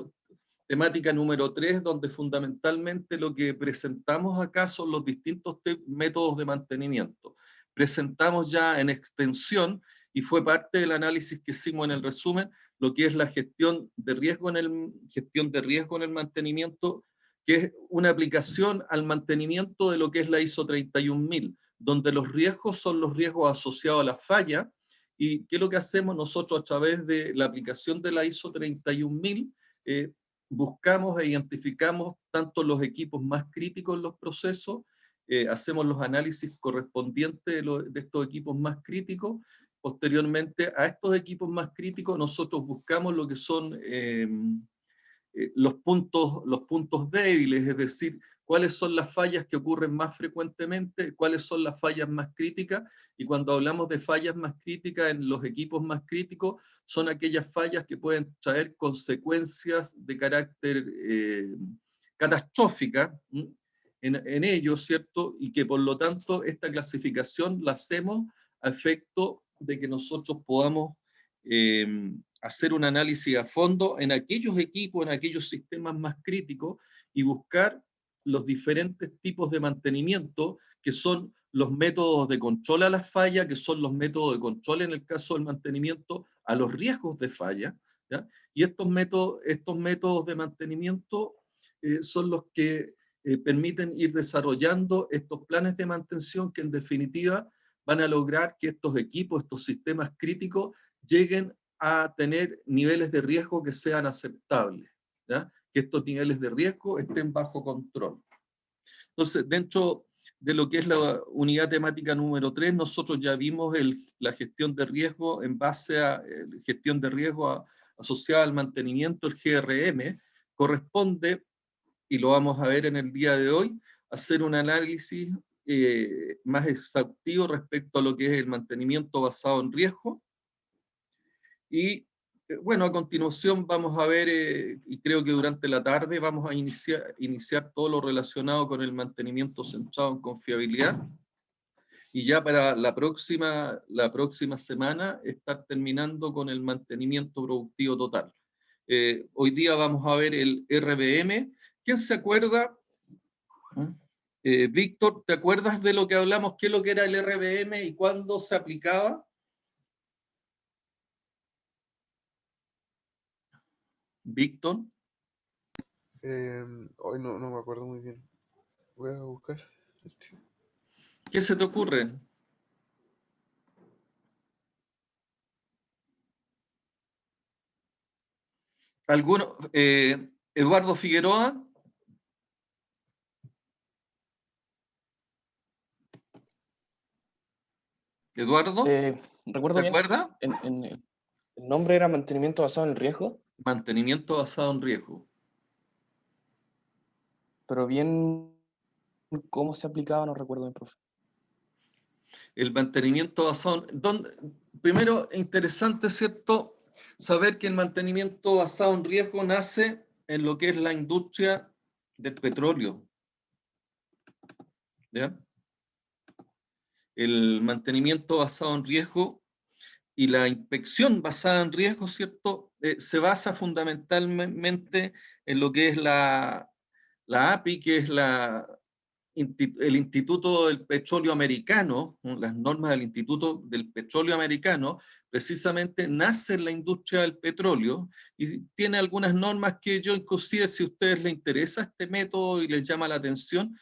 temática número 3, donde fundamentalmente lo que presentamos acá son los distintos métodos de mantenimiento. Presentamos ya en extensión, y fue parte del análisis que hicimos en el resumen, lo que es la gestión de riesgo en el mantenimiento, que es una aplicación al mantenimiento de lo que es la ISO 31000, donde los riesgos son los riesgos asociados a la falla. ¿Y qué es lo que hacemos nosotros a través de la aplicación de la ISO 31000? Buscamos e identificamos tanto los equipos más críticos en los procesos, hacemos los análisis correspondientes de estos equipos más críticos. Posteriormente a estos equipos más críticos nosotros buscamos lo que son los puntos débiles, es decir, cuáles son las fallas que ocurren más frecuentemente, cuáles son las fallas más críticas, y cuando hablamos de fallas más críticas en los equipos más críticos, son aquellas fallas que pueden traer consecuencias de carácter catastróficas en ellos, ¿cierto? Y que por lo tanto esta clasificación la hacemos a efecto de que nosotros podamos hacer un análisis a fondo en aquellos equipos, en aquellos sistemas más críticos, y buscar los diferentes tipos de mantenimiento, que son los métodos de control a las fallas, que son los métodos de control en el caso del mantenimiento a los riesgos de falla, ¿ya? Y estos métodos de mantenimiento son los que permiten ir desarrollando estos planes de mantención que en definitiva van a lograr que estos equipos, estos sistemas críticos, lleguen a tener niveles de riesgo que sean aceptables, ¿ya? Que estos niveles de riesgo estén bajo control. Entonces, dentro de lo que es la unidad temática número 3. Nosotros ya vimos la gestión de riesgo en base a gestión de riesgo asociada al mantenimiento, el GRM. Corresponde, y lo vamos a ver en el día de hoy, hacer un análisis más exhaustivo respecto a lo que es el mantenimiento basado en riesgo. Y bueno, a continuación vamos a ver, y creo que durante la tarde vamos a iniciar todo lo relacionado con el mantenimiento centrado en confiabilidad. Y ya para la próxima semana estar terminando con el mantenimiento productivo total. Hoy día vamos a ver el RBM. ¿Quién se acuerda? Víctor, ¿te acuerdas de lo que hablamos? ¿Qué es lo que era el RBM y cuándo se aplicaba? Víctor. Hoy no me acuerdo muy bien. Voy a buscar. ¿Qué se te ocurre? ¿Alguno? Eduardo Figueroa. Eduardo, Recuerdo ¿te bien, acuerdas? el nombre era mantenimiento basado en el riesgo, Mantenimiento basado en riesgo. pero bien cómo se aplicaba no recuerdo bien, profe. El mantenimiento basado en... Primero, interesante, ¿cierto?, saber que el mantenimiento basado en riesgo nace en lo que es la industria del petróleo. ¿Ya? El mantenimiento basado en riesgo y la inspección basada en riesgo, ¿cierto?, se basa fundamentalmente en lo que es la API, que es el Instituto del Petróleo Americano, las normas del Instituto del Petróleo Americano, precisamente nace en la industria del petróleo y tiene algunas normas que yo inclusive, si a ustedes les interesa este método y les llama la atención,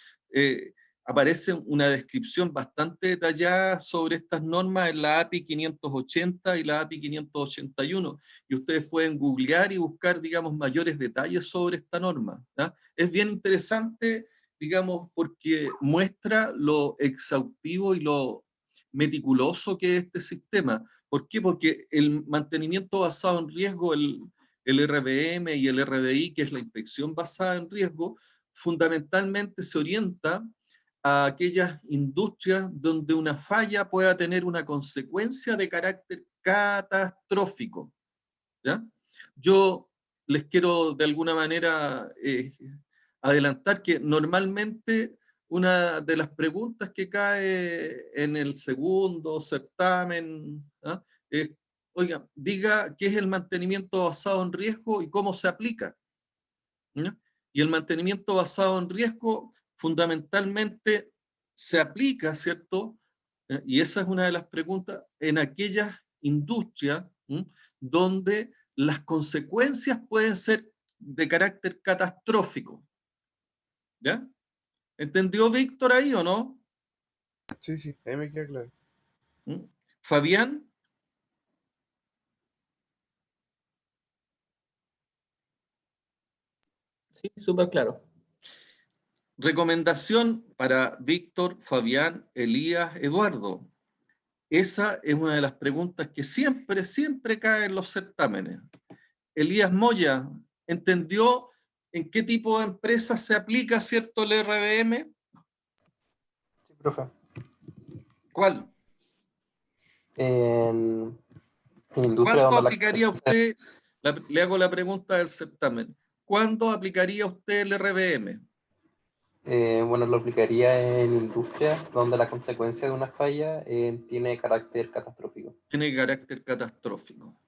aparece una descripción bastante detallada sobre estas normas en la API 580 y la API 581, y ustedes pueden googlear y buscar, digamos, mayores detalles sobre esta norma, ¿ya? Es bien interesante, digamos, porque muestra lo exhaustivo y lo meticuloso que es este sistema. ¿Por qué? Porque el mantenimiento basado en riesgo, el RBM y el RBI, que es la inspección basada en riesgo, fundamentalmente se orienta a aquellas industrias donde una falla pueda tener una consecuencia de carácter catastrófico, ¿ya? Yo les quiero de alguna manera adelantar que normalmente una de las preguntas que cae en el segundo certamen, ¿ah?, es, oiga, diga qué es el mantenimiento basado en riesgo y cómo se aplica, ¿ya? Y el mantenimiento basado en riesgo fundamentalmente se aplica, ¿cierto? Y esa es una de las preguntas en aquellas industrias donde las consecuencias pueden ser de carácter catastrófico. ¿Ya? ¿Entendió Víctor ahí o no? Sí, ahí me queda claro. Fabián. Sí, súper claro. Recomendación para Víctor, Fabián, Elías, Eduardo. Esa es una de las preguntas que siempre cae en los certámenes. Elías Moya, ¿entendió en qué tipo de empresas se aplica, cierto, el RBM? Sí, profe. ¿Cuál? En industria ¿Cuándo donde aplicaría usted, le hago la pregunta del certamen, ¿cuándo aplicaría usted el RBM? bueno, lo aplicaría en industria donde la consecuencia de una falla tiene carácter catastrófico. Tiene carácter catastrófico.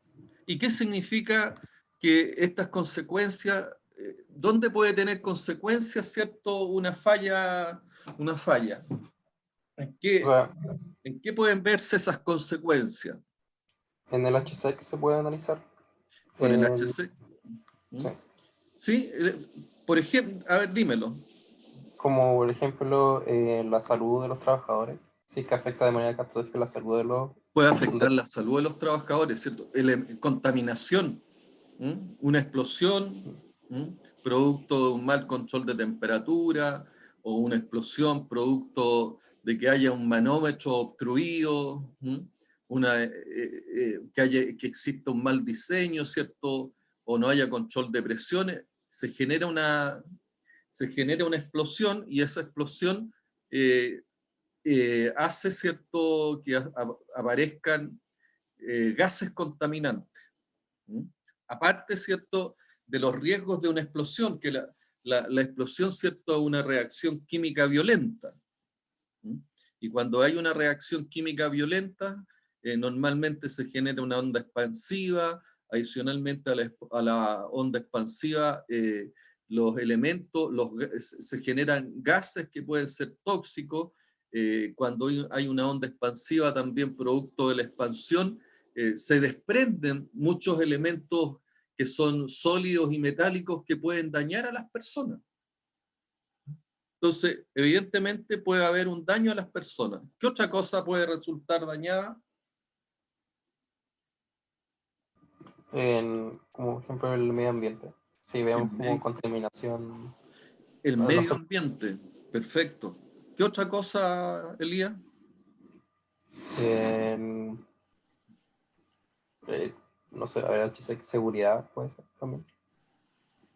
¿Y qué significa que estas consecuencias, dónde puede tener consecuencias, cierto, una falla? ¿En O sea, qué pueden verse esas consecuencias? en el HSEC se puede analizar. Con el En- HC. sí. Sí, por ejemplo, a ver, dímelo. Como por ejemplo la salud de los trabajadores, si es que afecta de manera catastrófica la salud de los... Puede afectar la salud de los trabajadores, ¿cierto? Contaminación, una explosión, producto de un mal control de temperatura o una explosión producto de que haya un manómetro obstruido, que exista un mal diseño, ¿cierto? O no haya control de presiones, se genera una explosión, y esa explosión hace, ¿cierto?, que aparezcan gases contaminantes. Aparte, ¿cierto?, de los riesgos de una explosión, que la explosión, ¿cierto?, es una reacción química violenta. Y cuando hay una reacción química violenta, normalmente se genera una onda expansiva. Adicionalmente a la onda expansiva, los elementos, se generan gases que pueden ser tóxicos. Cuando hay una onda expansiva, también producto de la expansión, se desprenden muchos elementos que son sólidos y metálicos que pueden dañar a las personas. Entonces, evidentemente puede haber un daño a las personas. ¿Qué otra cosa puede resultar dañada? Como ejemplo el medio ambiente. Si vemos como contaminación. El medio ambiente, perfecto. ¿Qué otra cosa, Elías? No sé, a ver, seguridad puede ser también.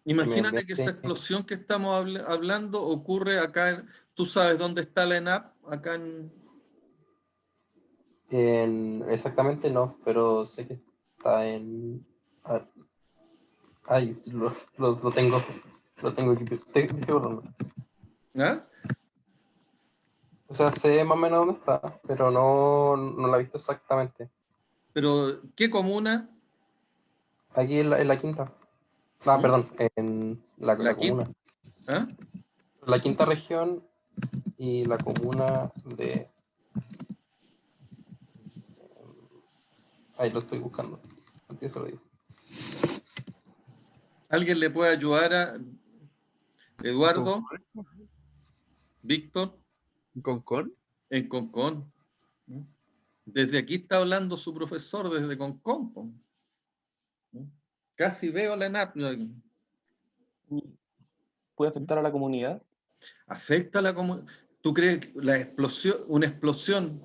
Imagínate que esa explosión que estamos hablando ocurre acá. ¿Tú sabes dónde está la ENAP? Acá exactamente no, pero sé que está en... Ay, lo tengo aquí. ¿Ah? O sea, sé más o menos dónde está, pero no la he visto exactamente. ¿Pero qué comuna? Aquí en la quinta. Perdón, en la comuna. ¿Ah? La quinta región y la comuna de... Ahí lo estoy buscando. Empiezo lo digo. ¿Alguien le puede ayudar a Eduardo? ¿Víctor? ¿Concón? En Concón. Desde aquí está hablando su profesor, desde Concón. Casi veo la ENAP. ¿Puede afectar a la comunidad? ¿Afecta a la comunidad? ¿Tú crees que una explosión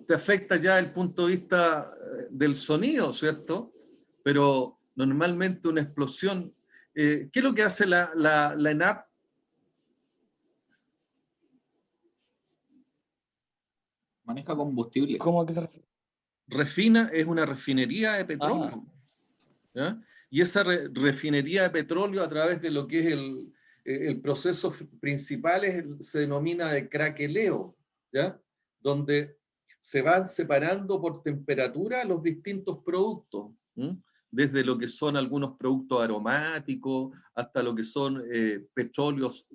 te afecta ya desde el punto de vista del sonido, ¿cierto? Pero normalmente una explosión... ¿qué es lo que hace la ENAP? Maneja combustible. ¿Cómo a qué se refiere? Refina, es una refinería de petróleo. ¿Ya? Y esa refinería de petróleo, a través de lo que es el proceso principal, se denomina de craqueleo, ¿ya? Donde se van separando por temperatura los distintos productos, desde lo que son algunos productos aromáticos hasta lo que son petróleos,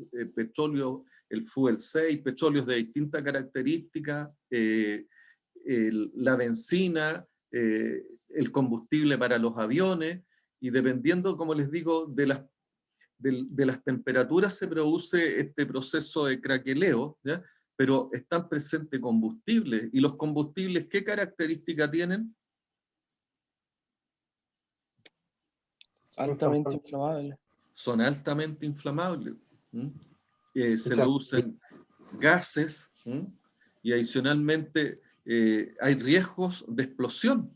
el fuel 6, petróleos de distintas características, la benzina, el combustible para los aviones, y dependiendo, como les digo, de las temperaturas se produce este proceso de craqueleo, ¿ya? Pero están presentes combustibles. ¿Y los combustibles qué característica tienen? Altamente inflamable. Son altamente inflamables. Se producen gases, y adicionalmente hay riesgos de explosión,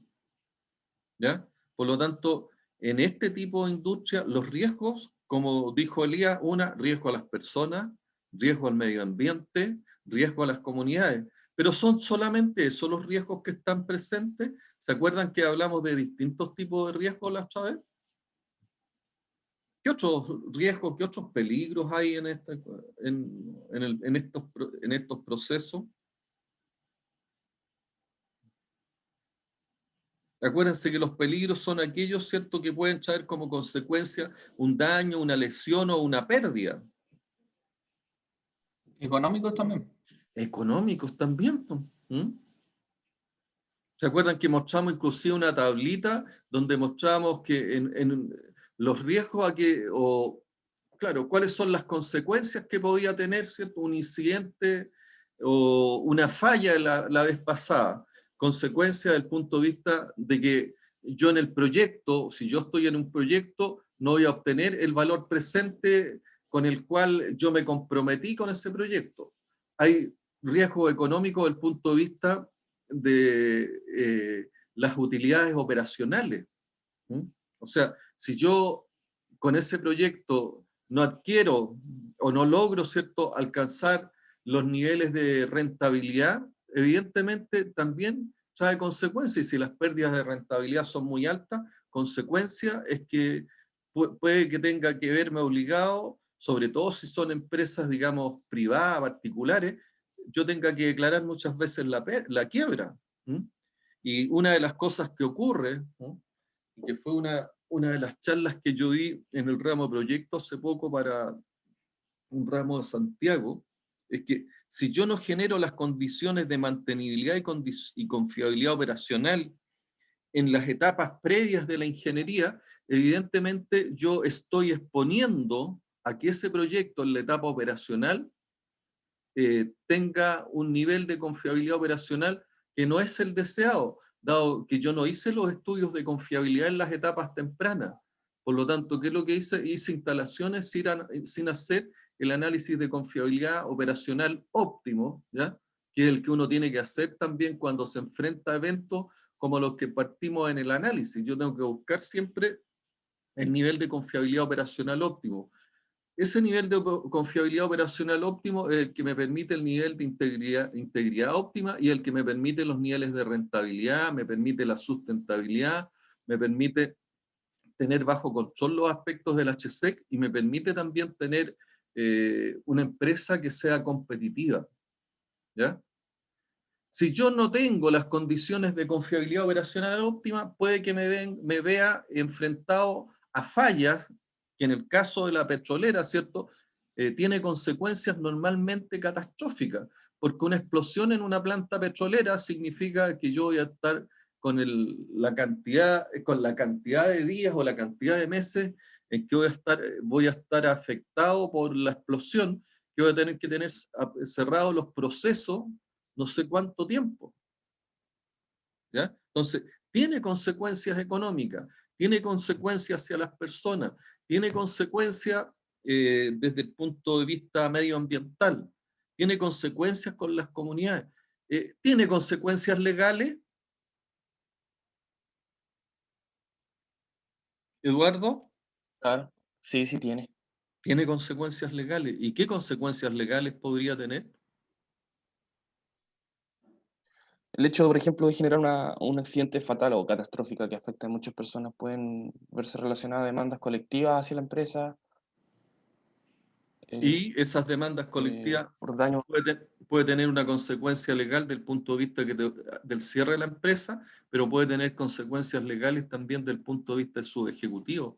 ¿ya? Por lo tanto, en este tipo de industria, los riesgos, como dijo Elías, riesgo a las personas, riesgo al medio ambiente, riesgo a las comunidades. Pero son solamente esos los riesgos que están presentes. ¿Se acuerdan que hablamos de distintos tipos de riesgos la otra vez? ¿Qué otros riesgos, qué otros peligros hay en estos procesos? Acuérdense que los peligros son aquellos, ¿cierto?, que pueden traer como consecuencia un daño, una lesión o una pérdida. Económicos también. Económicos también. ¿Se acuerdan que mostramos inclusive una tablita donde mostramos que en los riesgos claro, cuáles son las consecuencias que podía tener, ¿cierto?, un incidente o una falla la vez pasada? Consecuencia del punto de vista de que yo en el proyecto, si yo estoy en un proyecto, no voy a obtener el valor presente con el cual yo me comprometí con ese proyecto. Hay riesgo económico desde el punto de vista de las utilidades operacionales. ¿Mm? O sea, si yo con ese proyecto no adquiero o no logro, ¿cierto?, alcanzar los niveles de rentabilidad, evidentemente también trae consecuencias. Y si las pérdidas de rentabilidad son muy altas, consecuencia es que puede que tenga que verme obligado, sobre todo si son empresas, digamos, privadas, particulares, yo tenga que declarar muchas veces la quiebra. ¿Mm? Y una de las cosas que ocurre, ¿no?, y que fue una de las charlas que yo di en el ramo proyecto hace poco para un ramo de Santiago, es que si yo no genero las condiciones de mantenibilidad y confiabilidad operacional en las etapas previas de la ingeniería, evidentemente yo estoy exponiendo a que ese proyecto en la etapa operacional tenga un nivel de confiabilidad operacional que no es el deseado, dado que yo no hice los estudios de confiabilidad en las etapas tempranas. Por lo tanto, ¿qué es lo que hice? Hice instalaciones sin hacer el análisis de confiabilidad operacional óptimo, ¿ya?, que es el que uno tiene que hacer también cuando se enfrenta a eventos como los que partimos en el análisis. Yo tengo que buscar siempre el nivel de confiabilidad operacional óptimo. Ese nivel de confiabilidad operacional óptimo es el que me permite el nivel de integridad óptima y el que me permite los niveles de rentabilidad, me permite la sustentabilidad, me permite tener bajo control los aspectos del HSEC y me permite también tener una empresa que sea competitiva, ¿ya? Si yo no tengo las condiciones de confiabilidad operacional óptima, puede que me vea enfrentado a fallas que en el caso de la petrolera, ¿cierto?, tiene consecuencias normalmente catastróficas, porque una explosión en una planta petrolera significa que yo voy a estar con la cantidad de días o la cantidad de meses en que voy a estar afectado por la explosión, que voy a tener que tener cerrados los procesos no sé cuánto tiempo, ¿ya? Entonces, tiene consecuencias económicas, tiene consecuencias hacia las personas, tiene consecuencias desde el punto de vista medioambiental, tiene consecuencias con las comunidades, tiene consecuencias legales. Eduardo, Claro, sí, sí tiene. tiene consecuencias legales. ¿Y qué consecuencias legales podría tener? El hecho, por ejemplo, de generar un accidente fatal o catastrófico que afecta a muchas personas pueden verse relacionadas a demandas colectivas hacia la empresa Y esas demandas colectivas por daño. puede tener una consecuencia legal del punto de vista del cierre de la empresa, pero puede tener consecuencias legales también del punto de vista de sus ejecutivos.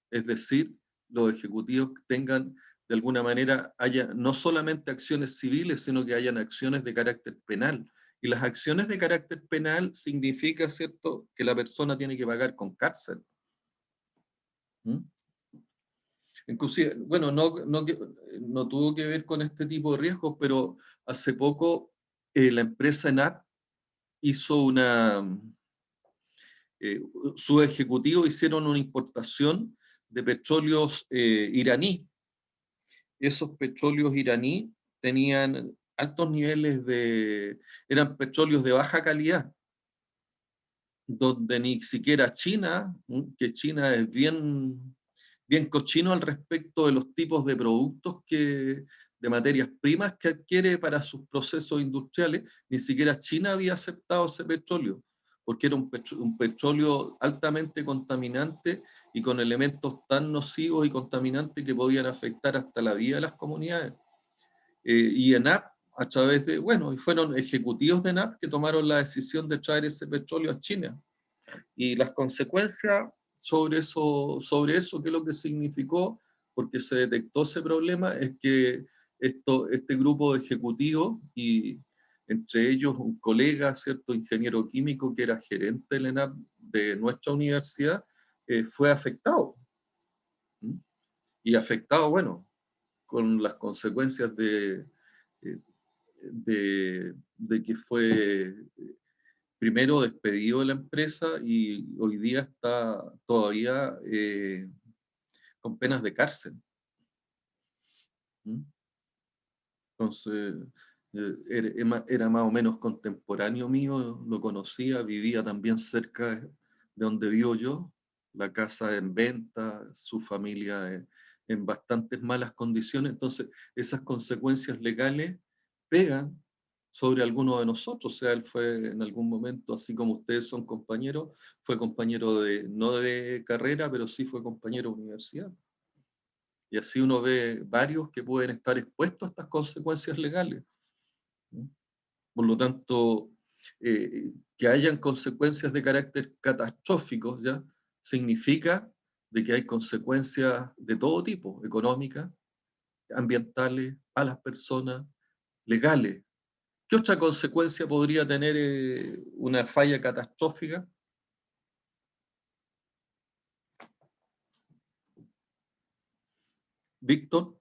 Es decir, los ejecutivos tengan, de alguna manera, haya no solamente acciones civiles, sino que hayan acciones de carácter penal. Y las acciones de carácter penal significa, ¿cierto?, que la persona tiene que pagar con cárcel. ¿Mm? Inclusive, bueno, no tuvo que ver con este tipo de riesgos, pero hace poco la empresa ENAP hizo sus ejecutivos hicieron una importación de petróleos iraní. Esos petróleos iraní tenían altos niveles eran petróleos de baja calidad, donde ni siquiera China, que China es bien cochino al respecto de los tipos de productos de materias primas que adquiere para sus procesos industriales, ni siquiera China había aceptado ese petróleo, porque era un petróleo altamente contaminante y con elementos tan nocivos y contaminantes que podían afectar hasta la vida de las comunidades. Y ENAP, a través de, bueno, y fueron ejecutivos de ENAP que tomaron la decisión de traer ese petróleo a China. Y las consecuencias sobre eso, ¿qué es lo que significó? Porque se detectó ese problema, es que este grupo de ejecutivos, y entre ellos un colega, cierto, ingeniero químico que era gerente del ENAP de nuestra universidad, fue afectado. ¿Mm? Y afectado, bueno, con las consecuencias de que fue primero despedido de la empresa y hoy día está todavía con penas de cárcel. ¿Mm? Entonces, era más o menos contemporáneo mío, lo conocía, vivía también cerca de donde vivo yo, la casa en venta, su familia en bastantes malas condiciones. Entonces, esas consecuencias legales pegan sobre alguno de nosotros. O sea, él fue en algún momento, así como ustedes son compañeros, fue compañero no de carrera, pero sí fue compañero de universidad. Y así uno ve varios que pueden estar expuestos a estas consecuencias legales. Por lo tanto, que hayan consecuencias de carácter catastrófico, ¿ya? Significa de que hay consecuencias de todo tipo, económicas, ambientales, a las personas, legales. ¿Qué otra consecuencia podría tener una falla catastrófica? Víctor,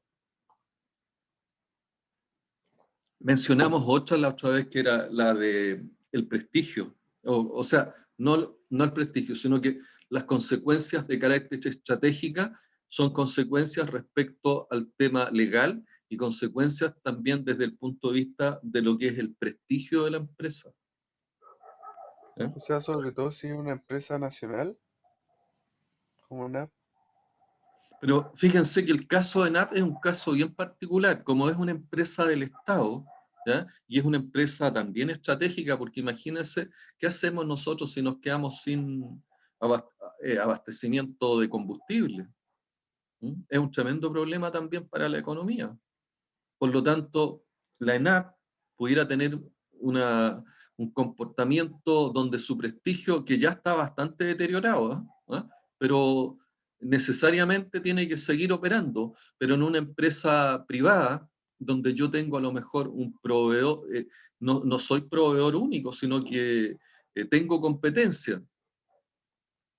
mencionamos otra la otra vez que era la de el prestigio, o sea, no el prestigio, sino que las consecuencias de carácter estratégica son consecuencias respecto al tema legal y consecuencias también desde el punto de vista de lo que es el prestigio de la empresa. O sea, sobre todo si es una empresa nacional, como una... Pero fíjense que el caso de NAP es un caso bien particular, como es una empresa del Estado, ¿ya? Y es una empresa también estratégica, porque imagínense qué hacemos nosotros si nos quedamos sin abastecimiento de combustible. Es un tremendo problema también para la economía. Por lo tanto, la ENAP pudiera tener un comportamiento donde su prestigio, que ya está bastante deteriorado, ¿eh? Pero necesariamente tiene que seguir operando, pero en una empresa privada, donde yo tengo a lo mejor un proveedor, no soy proveedor único, sino que tengo competencia.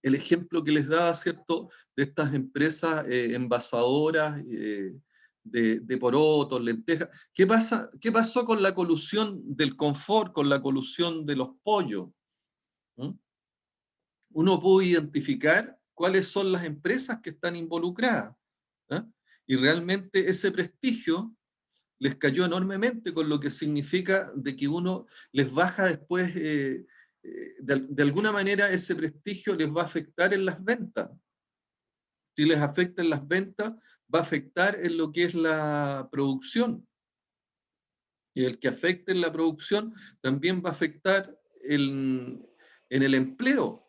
El ejemplo que les daba, ¿cierto?, de estas empresas envasadoras de porotos, lentejas. ¿Qué pasó con la colusión del confort, con la colusión de los pollos? Uno pudo identificar cuáles son las empresas que están involucradas. Y realmente ese prestigio les cayó enormemente, con lo que significa de que uno les baja después, de alguna manera ese prestigio les va a afectar en las ventas. Si les afecta en las ventas, va a afectar en lo que es la producción. Y el que afecte en la producción también va a afectar en el empleo.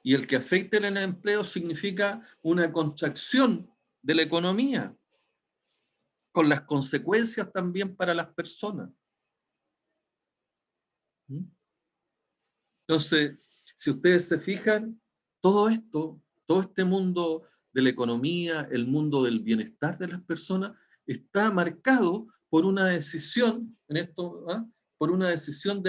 Y el que afecte en el empleo significa una contracción de la economía, con las consecuencias también para las personas. Entonces, si ustedes se fijan, todo esto, todo este mundo de la economía, el mundo del bienestar de las personas, está marcado por una decisión, por una decisión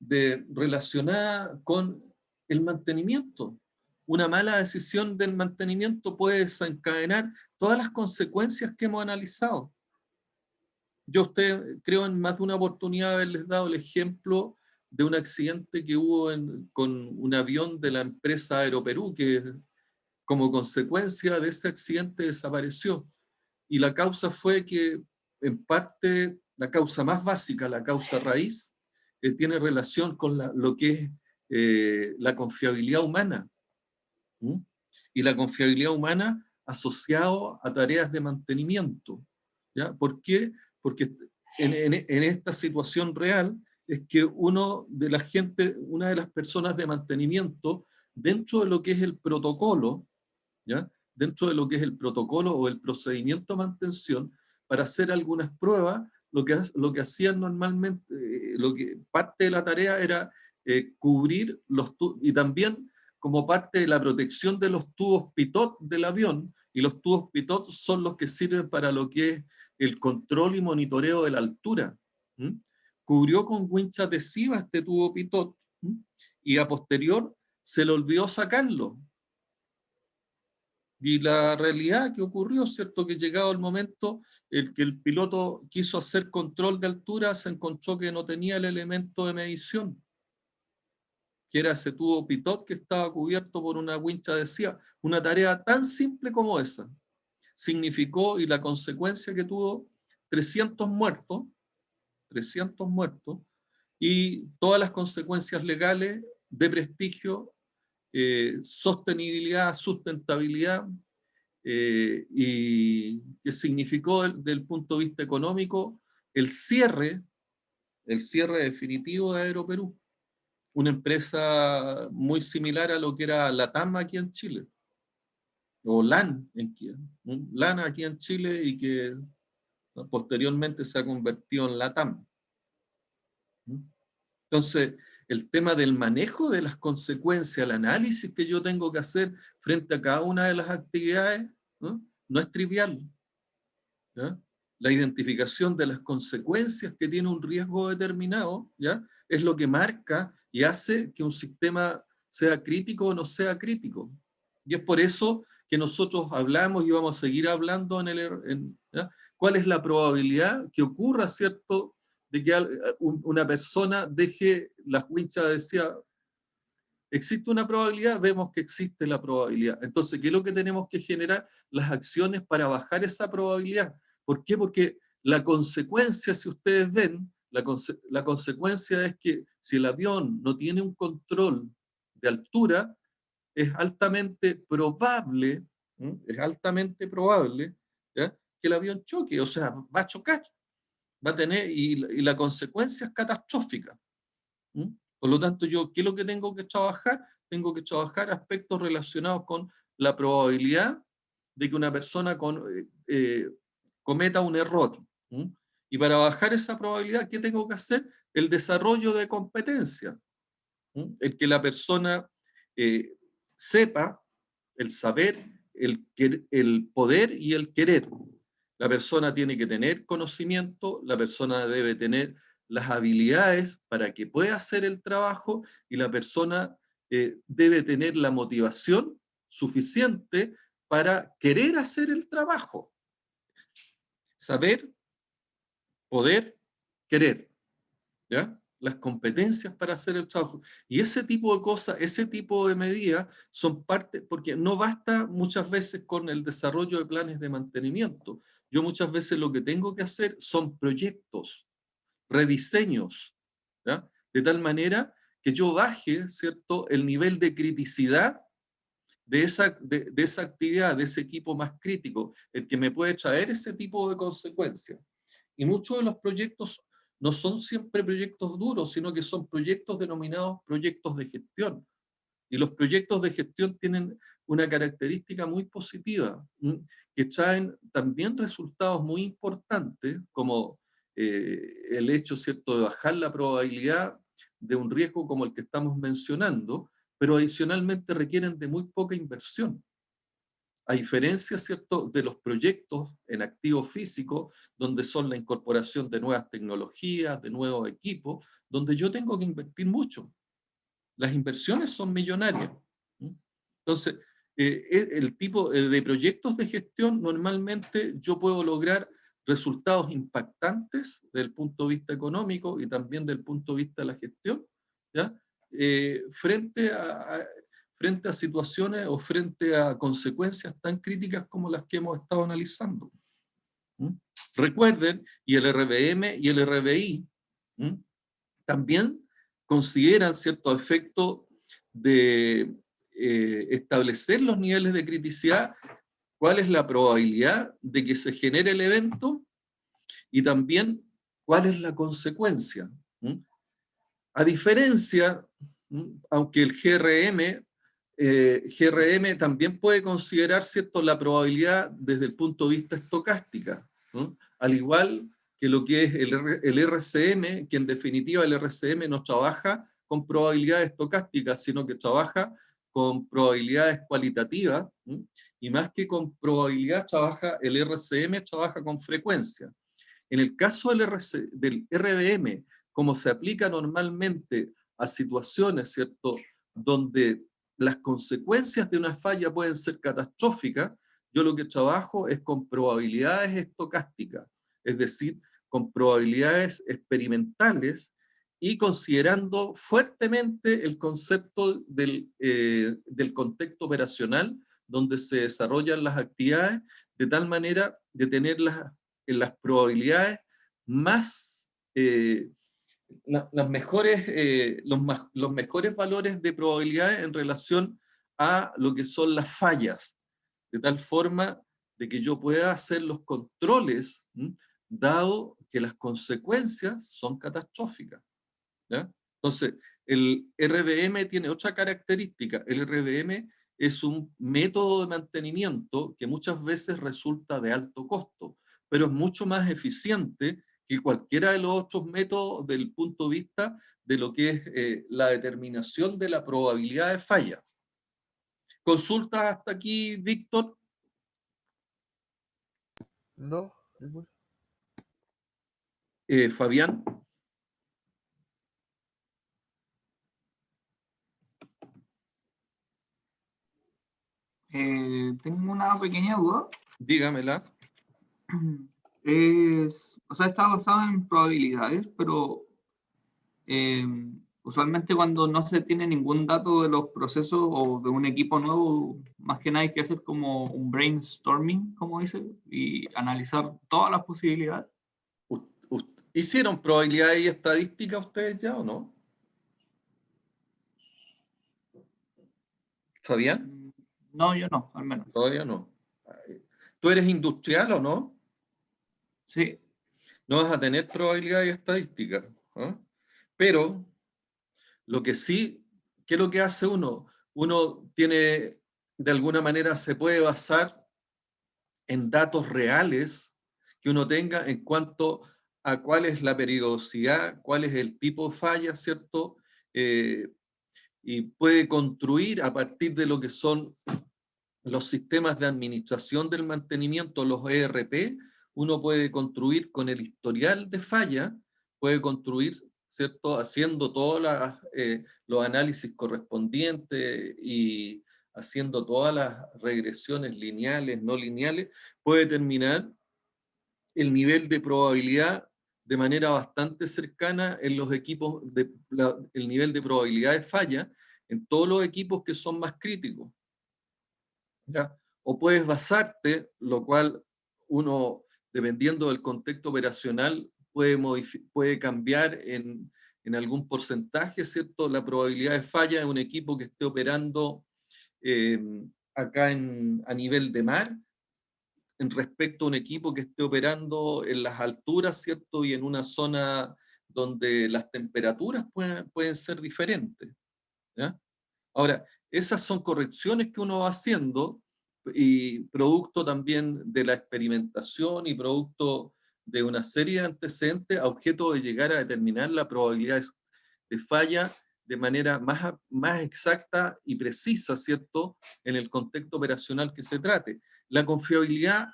relacionada con el mantenimiento. Una mala decisión del mantenimiento puede desencadenar todas las consecuencias que hemos analizado. Yo a usted creo en más de una oportunidad haberles dado el ejemplo de un accidente que hubo con un avión de la empresa Aeroperú, que como consecuencia de ese accidente desapareció. Y la causa fue que, en parte, la causa más básica, la causa raíz, tiene relación con lo que es la confiabilidad humana. Y la confiabilidad humana asociado a tareas de mantenimiento. ¿Ya? ¿Por qué? Porque en esta situación real es que una de las personas de mantenimiento, dentro de lo que es el protocolo, ¿ya? Dentro de lo que es el protocolo o el procedimiento de mantención, para hacer algunas pruebas, lo que hacían normalmente, parte de la tarea era cubrir los tubos, y también como parte de la protección de los tubos pitot del avión, y los tubos pitot son los que sirven para lo que es el control y monitoreo de la altura. Cubrió con wincha adhesiva este tubo pitot, y a posterior se le olvidó sacarlo. Y la realidad que ocurrió, ¿cierto? Que llegado el momento, que el piloto quiso hacer control de altura, se encontró que no tenía el elemento de medición, que era ese tubo pitot que estaba cubierto por una wincha adhesiva. Una tarea tan simple como esa. significó, y la consecuencia que tuvo, 300 muertos, y todas las consecuencias legales de prestigio, sostenibilidad, sustentabilidad, y que significó desde el punto de vista económico el cierre definitivo de Aeroperú, una empresa muy similar a lo que era LATAM aquí en Chile, o LAN, LAN aquí en Chile, y que posteriormente se ha convertido en LATAM. Entonces, el tema del manejo de las consecuencias, el análisis que yo tengo que hacer frente a cada una de las actividades, no es trivial, ¿ya? La identificación de las consecuencias que tiene un riesgo determinado, ¿ya?, es lo que marca y hace que un sistema sea crítico o no sea crítico. Y es por eso que nosotros hablamos y vamos a seguir hablando ¿ya?, cuál es la probabilidad que ocurra, ¿cierto?, de que una persona deje las winchas, decía, ¿existe una probabilidad? Vemos que existe la probabilidad. Entonces, ¿qué es lo que tenemos que generar? Las acciones para bajar esa probabilidad. ¿Por qué? Porque la consecuencia, si ustedes ven, la consecuencia es que si el avión no tiene un control de altura, es altamente probable, ¿ya?, que el avión choque, o sea, va a chocar, va a tener, y la consecuencia es catastrófica. Por lo tanto, yo, ¿qué es lo que tengo que trabajar? Tengo que trabajar aspectos relacionados con la probabilidad de que una persona cometa un error. Y para bajar esa probabilidad, ¿qué tengo que hacer? El desarrollo de competencias. El que la persona sepa, el saber, el poder y el querer. La persona tiene que tener conocimiento, la persona debe tener las habilidades para que pueda hacer el trabajo, y la persona debe tener la motivación suficiente para querer hacer el trabajo. Saber, poder, querer, ¿ya? Las competencias para hacer el trabajo. Y ese tipo de cosas, ese tipo de medidas son parte, porque no basta muchas veces con el desarrollo de planes de mantenimiento. Yo muchas veces lo que tengo que hacer son proyectos, rediseños, ¿ya?, de tal manera que yo baje, ¿cierto?, el nivel de criticidad de esa actividad, de ese equipo más crítico, el que me puede traer ese tipo de consecuencias. Y muchos de los proyectos no son siempre proyectos duros, sino que son proyectos denominados proyectos de gestión. Y los proyectos de gestión tienen una característica muy positiva, que traen también resultados muy importantes, como el hecho, ¿cierto?, de bajar la probabilidad de un riesgo como el que estamos mencionando, pero adicionalmente requieren de muy poca inversión. A diferencia, ¿cierto?, de los proyectos en activo físico, donde son la incorporación de nuevas tecnologías, de nuevos equipos, donde yo tengo que invertir mucho. Las inversiones son millonarias. Entonces, el tipo de proyectos de gestión, normalmente yo puedo lograr resultados impactantes desde el punto de vista económico y también desde el punto de vista de la gestión, ¿ya?, frente a situaciones o frente a consecuencias tan críticas como las que hemos estado analizando. Recuerden, y el RBM y el RBI también consideran cierto efecto de establecer los niveles de criticidad, cuál es la probabilidad de que se genere el evento y también cuál es la consecuencia. A diferencia, aunque el GRM también puede considerar, ¿cierto?, la probabilidad desde el punto de vista estocástica, al igual que lo que es el RCM, que en definitiva el RCM no trabaja con probabilidades estocásticas, sino que trabaja con probabilidades cualitativas, y más que con probabilidad el RCM trabaja con frecuencia. En el caso del RBM, como se aplica normalmente a situaciones, ¿cierto?, donde las consecuencias de una falla pueden ser catastróficas, yo lo que trabajo es con probabilidades estocásticas, es decir, con probabilidades experimentales y considerando fuertemente el concepto del contexto operacional donde se desarrollan las actividades, de tal manera de tener las probabilidades más, las mejores, los mejores valores de probabilidades en relación a lo que son las fallas, de tal forma de que yo pueda hacer los controles, dado que las consecuencias son catastróficas, ¿ya? Entonces, el RVM tiene otra característica. El RVM es un método de mantenimiento que muchas veces resulta de alto costo, pero es mucho más eficiente que cualquiera de los otros métodos desde el punto de vista de lo que es la determinación de la probabilidad de falla. ¿Consultas hasta aquí, Víctor? No, ninguna. Fabián. Tengo una pequeña duda. Dígamela. O sea, está basado en probabilidades, pero usualmente cuando no se tiene ningún dato de los procesos o de un equipo nuevo, más que nada hay que hacer como un brainstorming, como dice, y analizar todas las posibilidades. ¿Hicieron probabilidad y estadística ustedes ya o no? ¿Fabián? No, yo no, al menos. Todavía no. ¿Tú eres industrial o no? Sí. No vas a tener probabilidad y estadística. Pero lo que sí, ¿qué es lo que hace uno? Uno tiene, de alguna manera, se puede basar en datos reales que uno tenga en cuanto a cuál es la periodicidad, cuál es el tipo de falla, ¿cierto? Y puede construir a partir de lo que son los sistemas de administración del mantenimiento, los ERP, uno puede construir con el historial de falla, puede construir, ¿cierto? Haciendo todos los análisis correspondientes y haciendo todas las regresiones lineales, no lineales, puede determinar el nivel de probabilidad de manera bastante cercana en los equipos, el nivel de probabilidad de falla en todos los equipos que son más críticos. ¿Ya? O puedes basarte, lo cual uno, dependiendo del contexto operacional, puede cambiar en algún porcentaje, ¿cierto? La probabilidad de falla de un equipo que esté operando acá a nivel de mar, en respecto a un equipo que esté operando en las alturas, ¿cierto? Y en una zona donde las temperaturas pueden ser diferentes, ¿ya? Ahora, esas son correcciones que uno va haciendo y producto también de la experimentación y producto de una serie de antecedentes a objeto de llegar a determinar la probabilidad de falla de manera más exacta y precisa, ¿cierto?, en el contexto operacional que se trate. La confiabilidad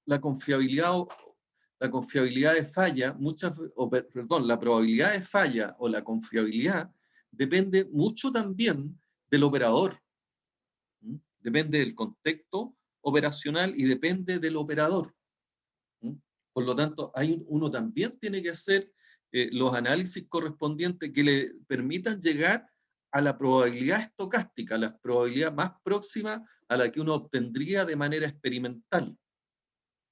de falla, la probabilidad de falla o la confiabilidad depende mucho también del operador. Depende del contexto operacional y depende del operador. Por lo tanto, uno también tiene que hacer los análisis correspondientes que le permitan llegar a la probabilidad estocástica, a la probabilidad más próxima a la que uno obtendría de manera experimental.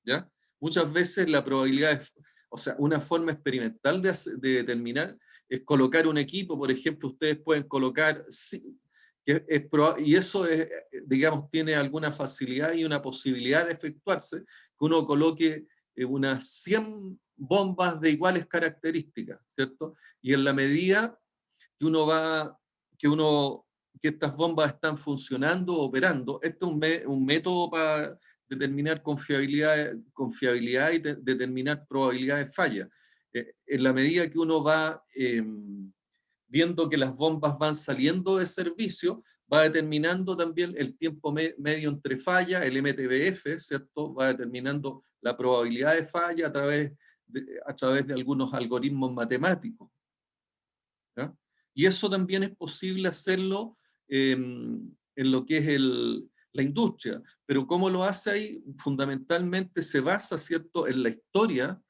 ¿Ya? Muchas veces la probabilidad, o sea, una forma experimental de determinar es colocar un equipo, por ejemplo, ustedes pueden colocar, y eso es, digamos, tiene alguna facilidad y una posibilidad de efectuarse, que uno coloque unas 100 bombas de iguales características, ¿cierto? Y en la medida que estas bombas están funcionando, operando, este es un método para determinar confiabilidad y determinar probabilidad de falla. En la medida que uno va viendo que las bombas van saliendo de servicio, va determinando también el tiempo medio entre fallas, el MTBF, ¿cierto? Va determinando la probabilidad de falla a través de algunos algoritmos matemáticos, ¿ya? Y eso también es posible hacerlo en lo que es la industria. Pero ¿cómo lo hace ahí? Fundamentalmente se basa, ¿cierto?, en la historia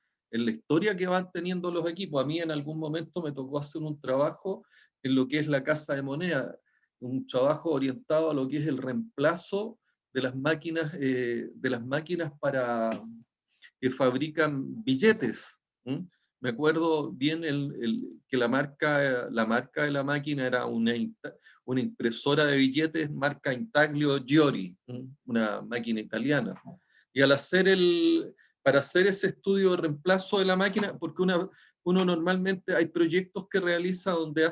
que van teniendo los equipos. A mí en algún momento me tocó hacer un trabajo en lo que es la casa de moneda, un trabajo orientado a lo que es el reemplazo máquinas para que fabrican billetes. Me acuerdo bien que la marca de la máquina era una impresora de billetes marca Intaglio Giori, una máquina italiana. Y para hacer ese estudio de reemplazo de la máquina, porque uno normalmente hay proyectos que realiza donde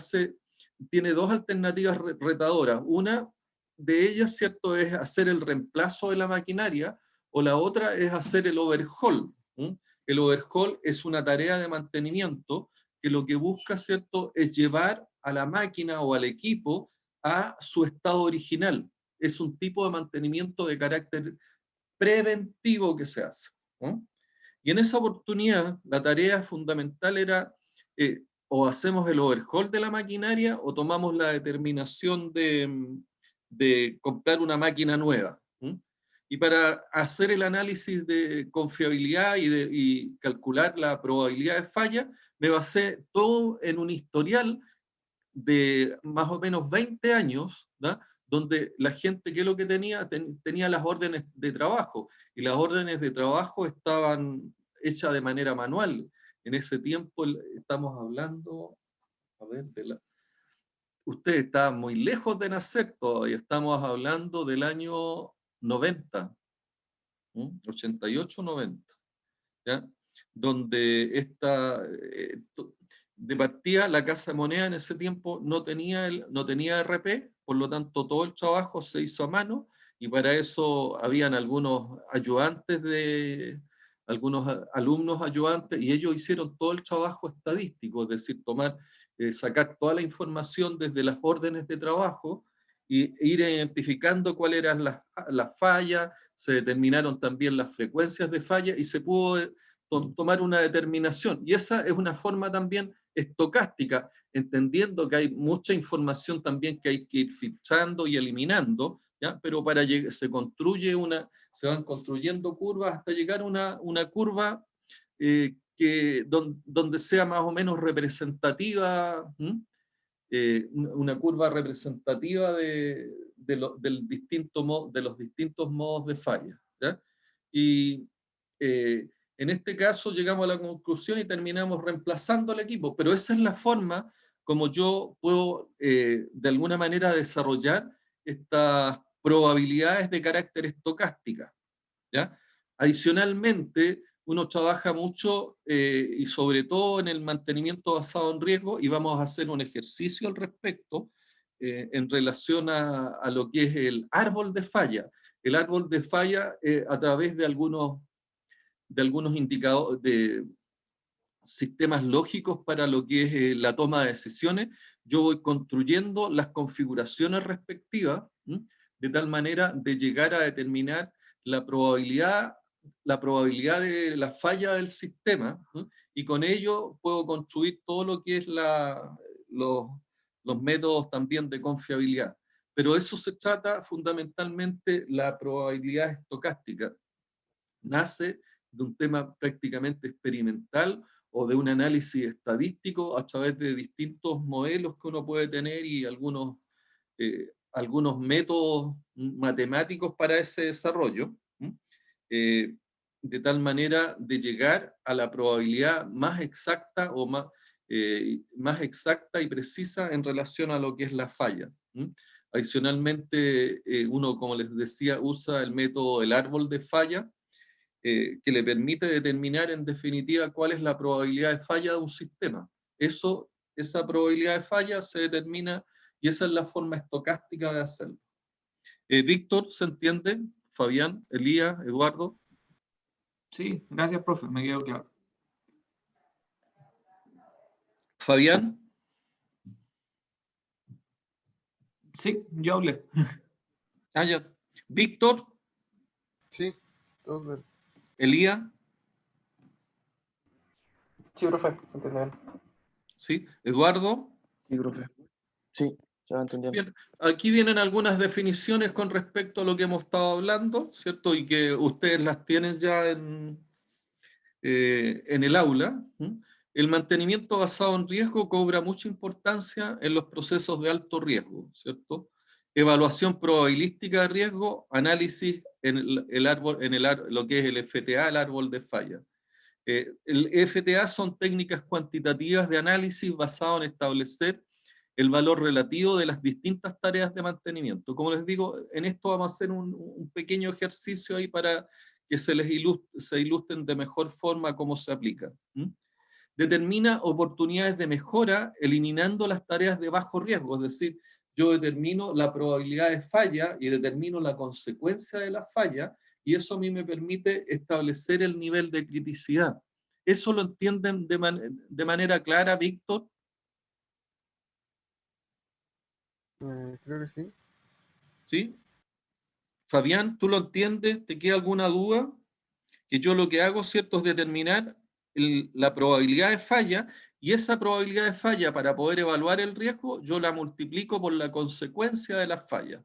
tiene dos alternativas retadoras. Una de ellas, ¿cierto?, es hacer el reemplazo de la maquinaria, o la otra es hacer el overhaul. El overhaul es una tarea de mantenimiento que lo que busca, ¿cierto?, es llevar a la máquina o al equipo a su estado original. Es un tipo de mantenimiento de carácter preventivo que se hace. Y en esa oportunidad, la tarea fundamental era o hacemos el overhaul de la maquinaria o tomamos la determinación de comprar una máquina nueva. Y para hacer el análisis de confiabilidad y calcular la probabilidad de falla, me basé todo en un historial de más o menos 20 años, ¿no?, donde la gente, ¿qué es lo que tenía? Tenía las órdenes de trabajo, y las órdenes de trabajo estaban hechas de manera manual. En ese tiempo estamos hablando, a ver, ustedes estaban muy lejos de nacer todavía, estamos hablando del año 90, 88, 90, ¿ya? Donde de partida la Casa de Moneda en ese tiempo no tenía RP, por lo tanto todo el trabajo se hizo a mano, y para eso habían algunos alumnos ayudantes, y ellos hicieron todo el trabajo estadístico, es decir, sacar toda la información desde las órdenes de trabajo e ir identificando cuáles eran las fallas. Se determinaron también las frecuencias de falla y se pudo tomar una determinación. Y esa es una forma también estocástica, entendiendo que hay mucha información también que hay que ir filtrando y eliminando, ¿ya? Pero se van construyendo curvas hasta llegar a una curva donde sea más o menos representativa, una curva representativa de los distintos modos de falla, ¿ya? Y en este caso llegamos a la conclusión y terminamos reemplazando al equipo, pero esa es la forma como yo puedo de alguna manera desarrollar estas probabilidades de carácter estocástica, ¿ya? Adicionalmente, uno trabaja mucho y sobre todo en el mantenimiento basado en riesgo, y vamos a hacer un ejercicio al respecto en relación a lo que es el árbol de falla. El árbol de falla a través de algunos indicadores, de sistemas lógicos para lo que es la toma de decisiones, yo voy construyendo las configuraciones respectivas, de tal manera de llegar a determinar la probabilidad de la falla del sistema, y con ello puedo construir todo lo que es los métodos también de confiabilidad. Pero eso se trata fundamentalmente, la probabilidad estocástica nace de un tema prácticamente experimental o de un análisis estadístico a través de distintos modelos que uno puede tener y algunos métodos matemáticos para ese desarrollo, de tal manera de llegar a la probabilidad más exacta o más exacta y precisa en relación a lo que es la falla. Adicionalmente, uno, como les decía, usa el método del árbol de falla, que le permite determinar en definitiva cuál es la probabilidad de falla de un sistema. Esa probabilidad de falla se determina, y esa es la forma estocástica de hacerlo. Víctor, ¿se entiende? Fabián, Elías, Eduardo. Sí, gracias, profe, me quedó claro. Fabián. Sí, yo hablé. Ya. Víctor. Sí, todo bien. Elías. Sí, profe, se entiende bien. Sí. Eduardo. Sí, profe. Sí, se va entendiendo. Bien, aquí vienen algunas definiciones con respecto a lo que hemos estado hablando, ¿cierto? Y que ustedes las tienen ya en el aula. El mantenimiento basado en riesgo cobra mucha importancia en los procesos de alto riesgo, ¿cierto? evaluación probabilística de riesgo, análisis en el árbol, lo que es el FTA, el árbol de falla. El FTA son técnicas cuantitativas de análisis basado en establecer el valor relativo de las distintas tareas de mantenimiento. Como les digo, en esto vamos a hacer un pequeño ejercicio ahí para que se ilustren de mejor forma cómo se aplica. Determina oportunidades de mejora eliminando las tareas de bajo riesgo, es decir, yo determino la probabilidad de falla y determino la consecuencia de la falla, y eso a mí me permite establecer el nivel de criticidad. ¿Eso lo entienden de manera clara, Víctor? Creo que sí. ¿Sí? Fabián, ¿tú lo entiendes? ¿Te queda alguna duda? Que yo lo que hago, ¿cierto?, es determinar la probabilidad de falla, y esa probabilidad de falla, para poder evaluar el riesgo, yo la multiplico por la consecuencia de la falla.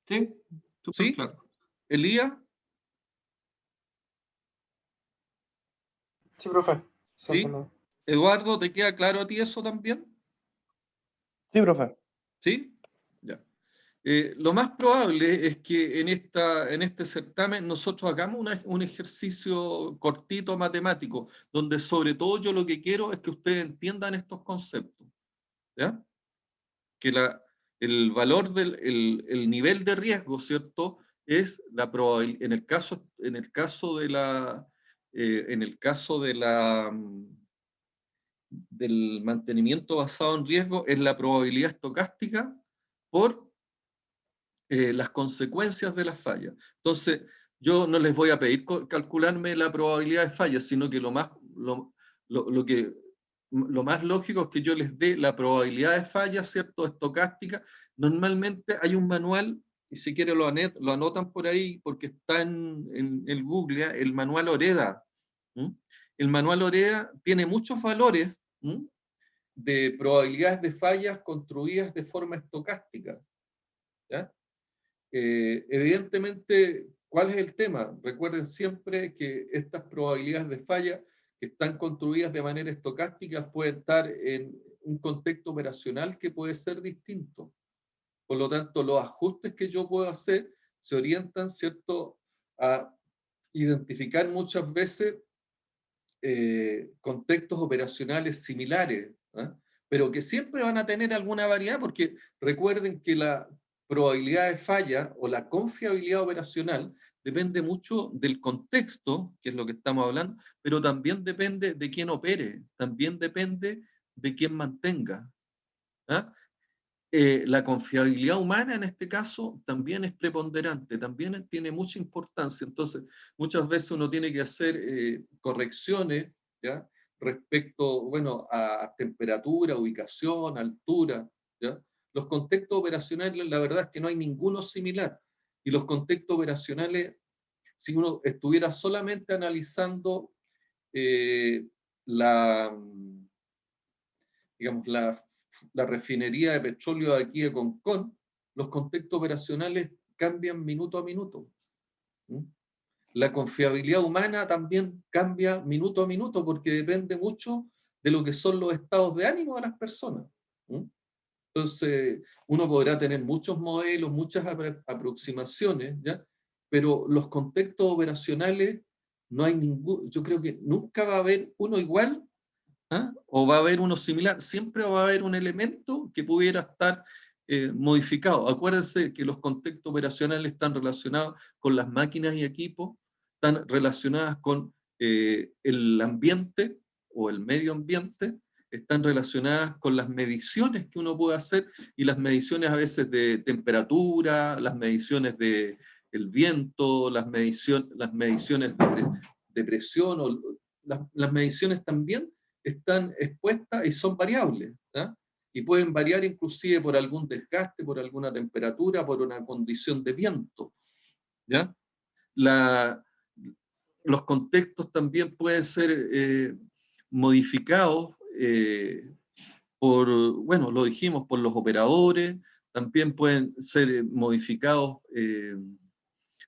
Sí, súper ¿Sí? claro. ¿Elías? Sí, profe. ¿Sí? Eduardo, ¿te queda claro a ti eso también? Sí, profe. ¿Sí? Ya. Lo más probable es que en este certamen nosotros hagamos un ejercicio cortito matemático, donde sobre todo yo lo que quiero es que ustedes entiendan estos conceptos. ¿Ya? Que el valor el nivel de riesgo, ¿cierto?, es la probabilidad, en el caso del mantenimiento basado en riesgo, es la probabilidad estocástica por las consecuencias de las fallas. Entonces, yo no les voy a pedir calcularme la probabilidad de fallas, sino que lo más lógico es que yo les dé la probabilidad de falla, ¿cierto?, estocástica. Normalmente hay un manual, y si quieren lo anotan por ahí, porque está en el Google, el manual Oreda. El manual Oreda tiene muchos valores de probabilidades de fallas construidas de forma estocástica. ¿Ya? Evidentemente, ¿cuál es el tema? Recuerden siempre que estas probabilidades de falla que están construidas de manera estocástica pueden estar en un contexto operacional que puede ser distinto. Por lo tanto, los ajustes que yo puedo hacer se orientan, ¿cierto?, a identificar muchas veces contextos operacionales similares, ¿eh? Pero que siempre van a tener alguna variedad, porque recuerden que la probabilidad de falla o la confiabilidad operacional depende mucho del contexto, que es lo que estamos hablando, pero también depende de quién opere, también depende de quién mantenga. La confiabilidad humana en este caso también es preponderante, también tiene mucha importancia. Entonces, muchas veces uno tiene que hacer correcciones, ¿ya?, respecto, bueno, a temperatura, ubicación, altura, ¿ya? Los contextos operacionales, la verdad es que no hay ninguno similar. Y los contextos operacionales, si uno estuviera solamente analizando digamos, la refinería de petróleo de aquí de Concón, los contextos operacionales cambian minuto a minuto. La confiabilidad humana también cambia minuto a minuto porque depende mucho de lo que son los estados de ánimo de las personas. Entonces, uno podrá tener muchos modelos, muchas aproximaciones, ¿ya? Pero los contextos operacionales no hay yo creo que nunca va a haber uno igual, o va a haber uno similar, siempre va a haber un elemento que pudiera estar modificado. Acuérdense que los contextos operacionales están relacionados con las máquinas y equipos, están relacionadas con el ambiente o el medio ambiente, están relacionadas con las mediciones que uno puede hacer, y las mediciones a veces de temperatura, las mediciones de el viento, las mediciones de presión, o las mediciones también están expuestas y son variables, ¿ya? Y pueden variar inclusive por algún desgaste, por alguna temperatura, por una condición de viento, ¿ya? Los contextos también pueden ser modificados bueno, lo dijimos, por los operadores, también pueden ser modificados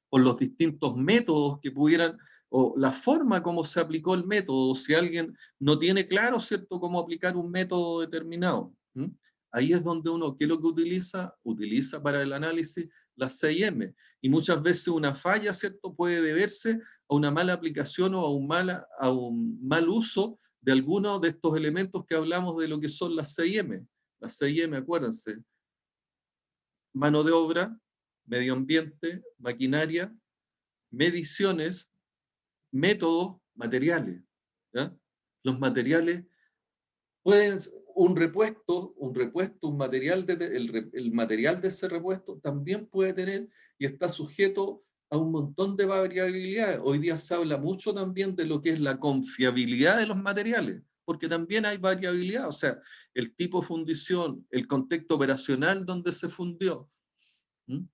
por los distintos métodos que pudieran, o la forma como se aplicó el método, si alguien no tiene claro, ¿cierto?, cómo aplicar un método determinado. ahí es donde uno, ¿qué es lo que utiliza? Utiliza para el análisis las 6M. Y muchas veces una falla, ¿cierto?, puede deberse a una mala aplicación o a un mal uso de algunos de estos elementos que hablamos de lo que son las 6M. Las 6M, acuérdense, mano de obra, medio ambiente, maquinaria, mediciones, métodos, materiales. ¿Ya? Los materiales pueden, un material, el material de ese repuesto también puede tener y está sujeto a un montón de variabilidades. Hoy día se habla mucho también de lo que es la confiabilidad de los materiales, porque también hay variabilidad, o sea, el tipo de fundición, el contexto operacional donde se fundió. ¿Mm?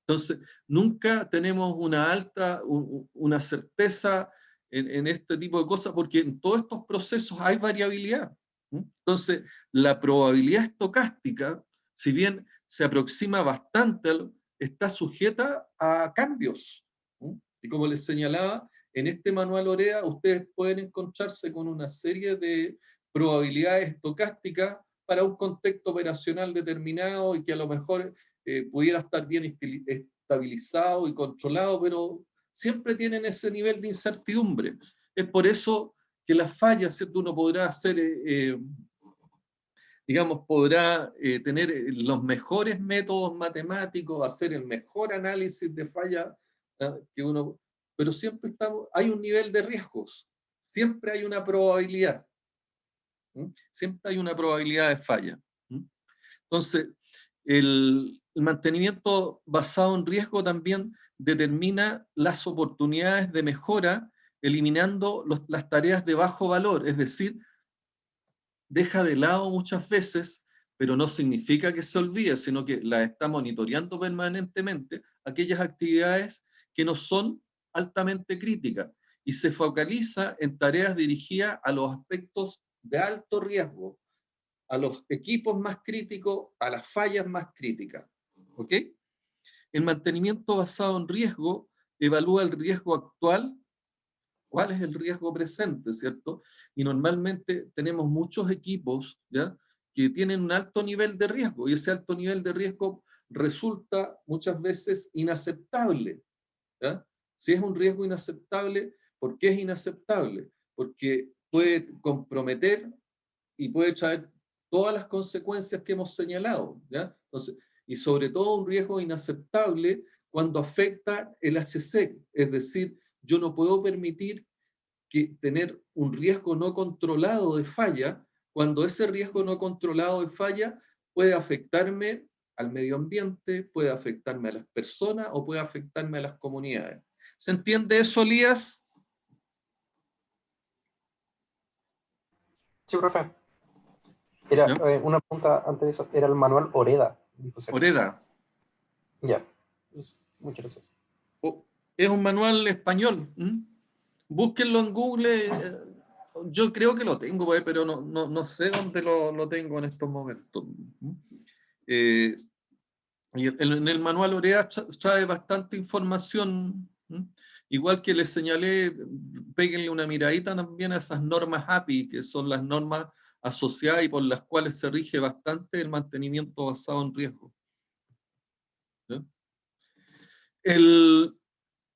Entonces, nunca tenemos una certeza en este tipo de cosas, porque en todos estos procesos hay variabilidad. Entonces, la probabilidad estocástica, si bien se aproxima bastante, está sujeta a cambios. Y como les señalaba, en este manual OREA ustedes pueden encontrarse con una serie de probabilidades estocásticas para un contexto operacional determinado y que a lo mejor pudiera estar bien estabilizado y controlado, pero siempre tienen ese nivel de incertidumbre. Es por eso que las fallas, ¿cierto? Uno podrá hacer, digamos, podrá tener los mejores métodos matemáticos, hacer el mejor análisis de falla que uno, pero siempre hay un nivel de riesgos, siempre hay una probabilidad, siempre hay una probabilidad de falla. Entonces, el mantenimiento basado en riesgo también determina las oportunidades de mejora, eliminando las tareas de bajo valor, es decir, deja de lado muchas veces, pero no significa que se olvide, sino que las está monitoreando permanentemente, aquellas actividades que no son altamente críticas y se focaliza en tareas dirigidas a los aspectos de alto riesgo, a los equipos más críticos, a las fallas más críticas. ¿Ok? El mantenimiento basado en riesgo evalúa el riesgo actual, cuál es el riesgo presente, ¿cierto? Y normalmente tenemos muchos equipos, ¿ya?, que tienen un alto nivel de riesgo, y ese alto nivel de riesgo resulta muchas veces inaceptable. ¿Ya? Si es un riesgo inaceptable, ¿por qué es inaceptable? Porque puede comprometer y puede traer todas las consecuencias que hemos señalado, ¿ya? Entonces, y sobre todo un riesgo inaceptable cuando afecta el HC, es decir, yo no puedo permitir tener un riesgo no controlado de falla, cuando ese riesgo no controlado de falla puede afectarme al medio ambiente, puede afectarme a las personas o puede afectarme a las comunidades. ¿Se entiende eso, Elías? Sí, profe. Era una pregunta antes de eso. Era el manual OREDA. OREDA. Ya. Muchas gracias. Es un manual español. Búsquenlo en Google. Yo creo que lo tengo, pero no sé dónde lo tengo en estos momentos. Y en el manual OREA trae bastante información. Igual que les señalé, péguenle una miradita también a esas normas API, que son las normas asociadas y por las cuales se rige bastante el mantenimiento basado en riesgo. ¿Ya?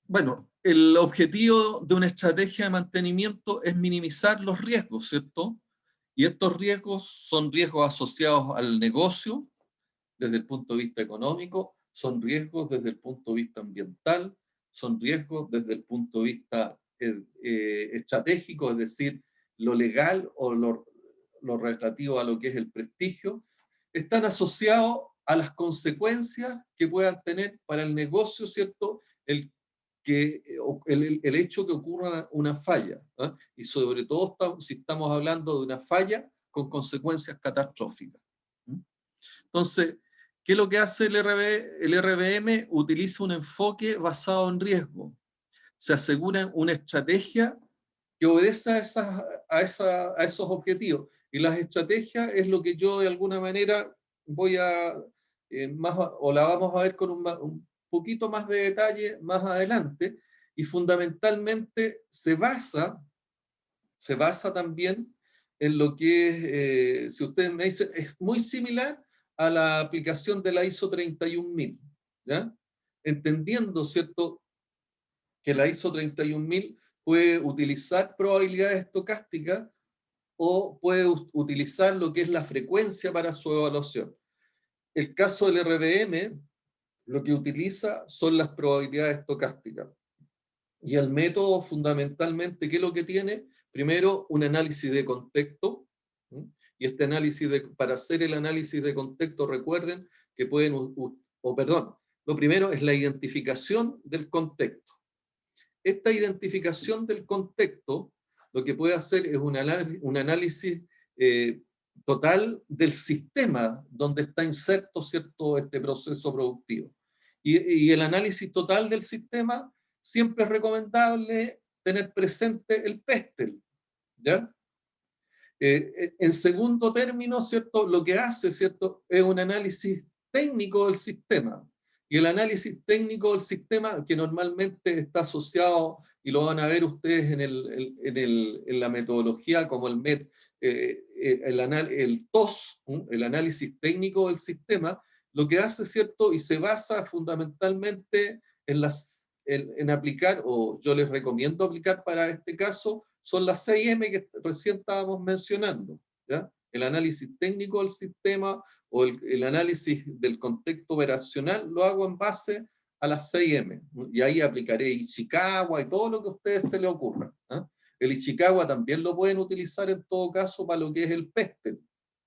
Bueno, el objetivo de una estrategia de mantenimiento es minimizar los riesgos, ¿cierto? Y estos riesgos son riesgos asociados al negocio, desde el punto de vista económico, son riesgos desde el punto de vista ambiental, son riesgos desde el punto de vista estratégico, es decir, lo legal o lo relativo a lo que es el prestigio, están asociados a las consecuencias que puedan tener para el negocio, ¿cierto? El hecho que ocurra una falla, ¿eh? Y sobre todo si estamos hablando de una falla con consecuencias catastróficas. Entonces, ¿qué es lo que hace el RBM? Utiliza un enfoque basado en riesgo. Se asegura una estrategia que obedece a esos objetivos. Y las estrategias es lo que yo de alguna manera voy a, o la vamos a ver con un poquito más de detalle más adelante, y fundamentalmente se basa también en lo que es, si ustedes me dicen, es muy similar a la aplicación de la ISO 31000, ¿ya? Entendiendo, ¿cierto?, que la ISO 31000 puede utilizar probabilidades estocásticas o puede utilizar lo que es la frecuencia para su evaluación. El caso del RBM, lo que utiliza son las probabilidades estocásticas. Y el método fundamentalmente, ¿qué es lo que tiene? Primero, un análisis de contexto. ¿Sí? Y este análisis, para hacer el análisis de contexto, recuerden que pueden, lo primero es la identificación del contexto. Esta identificación del contexto, lo que puede hacer es un análisis total del sistema donde está inserto, ¿cierto?, este proceso productivo. Y el análisis total del sistema siempre es recomendable tener presente el PESTEL, ¿ya? En segundo término, ¿cierto?, lo que hace, ¿cierto?, es un análisis técnico del sistema. Y el análisis técnico del sistema, que normalmente está asociado, y lo van a ver ustedes en la metodología como el TOS, el análisis técnico del sistema, lo que hace, ¿cierto?, y se basa fundamentalmente en aplicar, o yo les recomiendo aplicar para este caso, son las 6M que recién estábamos mencionando, ¿ya? El análisis técnico del sistema o el análisis del contexto operacional lo hago en base a las 6M. Y ahí aplicaré Ichikawa y todo lo que a ustedes se les ocurra. ¿Eh? El Ichikawa también lo pueden utilizar en todo caso para lo que es el PESTEL,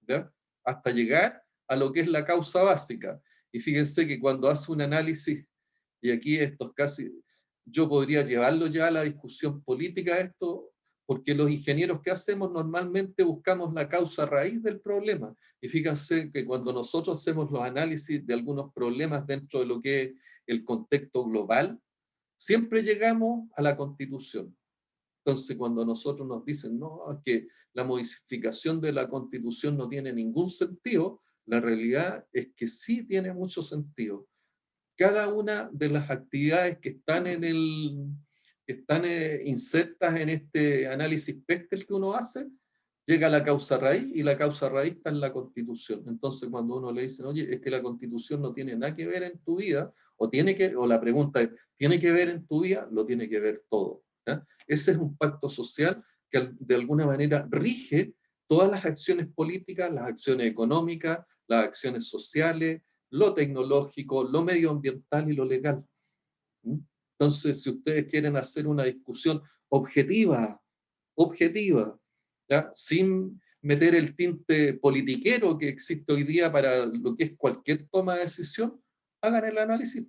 ¿ya? Hasta llegar a lo que es la causa básica. Y fíjense que cuando hace un análisis, y aquí esto es casi, yo podría llevarlo ya a la discusión política esto, porque los ingenieros que hacemos normalmente buscamos la causa raíz del problema. Y fíjense que cuando nosotros hacemos los análisis de algunos problemas dentro de lo que es el contexto global, siempre llegamos a la Constitución. Entonces, cuando nosotros nos dicen, no, es que la modificación de la Constitución no tiene ningún sentido, la realidad es que sí tiene mucho sentido. Cada una de las actividades que están insertas en este análisis PESTEL que uno hace, llega a la causa raíz, y la causa raíz está en la Constitución. Entonces, cuando uno le dice, oye, es que la Constitución no tiene nada que ver en tu vida, o la pregunta es, ¿tiene que ver en tu vida? Lo tiene que ver todo. ¿Ya? Ese es un pacto social que de alguna manera rige todas las acciones políticas, las acciones económicas, las acciones sociales, lo tecnológico, lo medioambiental y lo legal. Entonces, si ustedes quieren hacer una discusión objetiva, ¿ya? Sin meter el tinte politiquero que existe hoy día para lo que es cualquier toma de decisión, hagan el análisis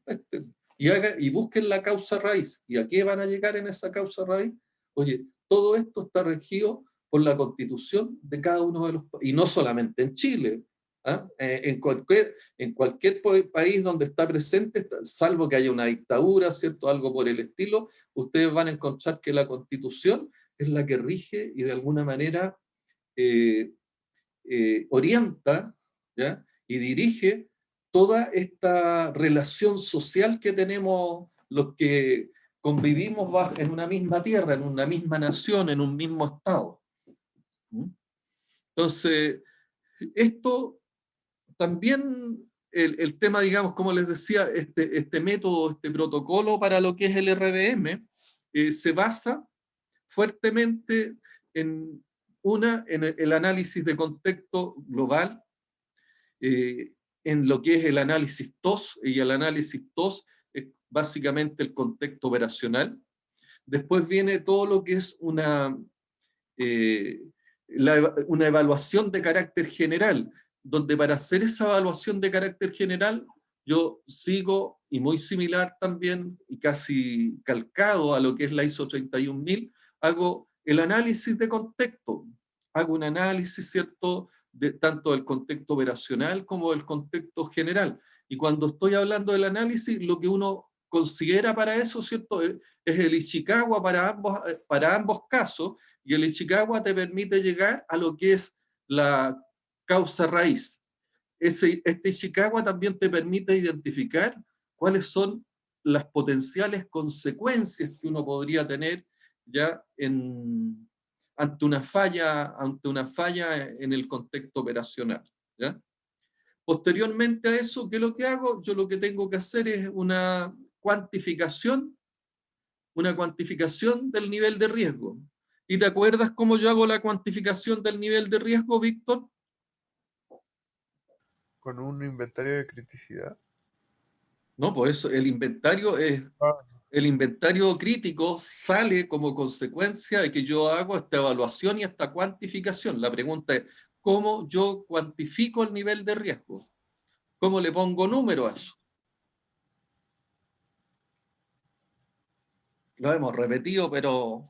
y busquen la causa raíz. ¿Y a qué van a llegar en esa causa raíz? Oye, todo esto está regido por la Constitución de cada uno de los países, y no solamente en Chile. ¿Ah? En cualquier país donde está presente, salvo que haya una dictadura, ¿cierto? Algo por el estilo, ustedes van a encontrar que la Constitución es la que rige y de alguna manera orienta, ¿ya? Y dirige toda esta relación social que tenemos los que convivimos en una misma tierra, en una misma nación, en un mismo estado. Entonces, esto también, el tema, digamos, como les decía, este método, este protocolo para lo que es el RBM, se basa fuertemente en el análisis de contexto global, en lo que es el análisis TOS, y el análisis TOS es básicamente el contexto operacional. Después viene todo lo que es una evaluación de carácter general, donde para hacer esa evaluación de carácter general, yo sigo, y muy similar también, y casi calcado a lo que es la ISO 31000, hago el análisis de contexto. Hago un análisis, ¿cierto?, tanto del contexto operacional como del contexto general. Y cuando estoy hablando del análisis, lo que uno considera para eso, ¿cierto?, es el Ichikawa para ambos casos, y el Ichikawa te permite llegar a lo que es la causa raíz. Este Ichikawa también te permite identificar cuáles son las potenciales consecuencias que uno podría tener ya ante una falla en el contexto operacional, ¿ya? Posteriormente a eso, ¿qué es lo que hago? Yo lo que tengo que hacer es una cuantificación del nivel de riesgo. ¿Y te acuerdas cómo yo hago la cuantificación del nivel de riesgo, Víctor? Con un inventario de criticidad. No, pues eso, el inventario crítico sale como consecuencia de que yo hago esta evaluación y esta cuantificación. La pregunta es, ¿cómo yo cuantifico el nivel de riesgo? ¿Cómo le pongo número a eso? Lo hemos repetido, pero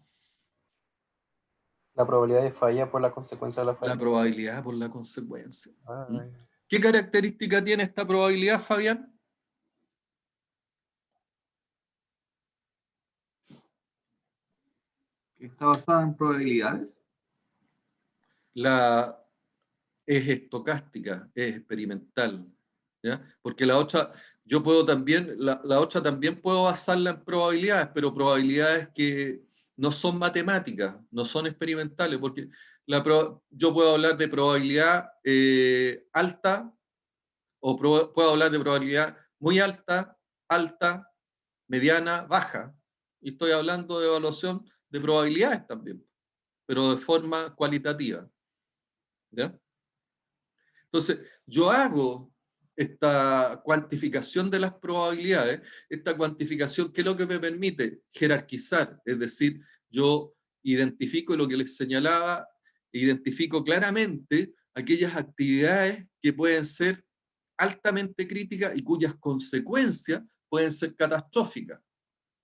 La probabilidad de falla por la consecuencia de la la falla. probabilidad por la consecuencia. Ah, ¿Qué característica tiene esta probabilidad, Fabián? Está basada en probabilidades. Es estocástica, es experimental, ¿ya? Porque la otra, yo puedo también, la otra también puedo basarla en probabilidades, pero probabilidades que no son matemáticas, no son experimentales, porque yo puedo hablar de probabilidad alta, o puedo hablar de probabilidad muy alta, alta, mediana, baja. Y estoy hablando de evaluación de probabilidades también, pero de forma cualitativa, ¿ya? Entonces, yo hago esta cuantificación de las probabilidades, esta cuantificación que es lo que me permite jerarquizar, es decir, yo identifico lo que les señalaba, identifico claramente aquellas actividades que pueden ser altamente críticas y cuyas consecuencias pueden ser catastróficas,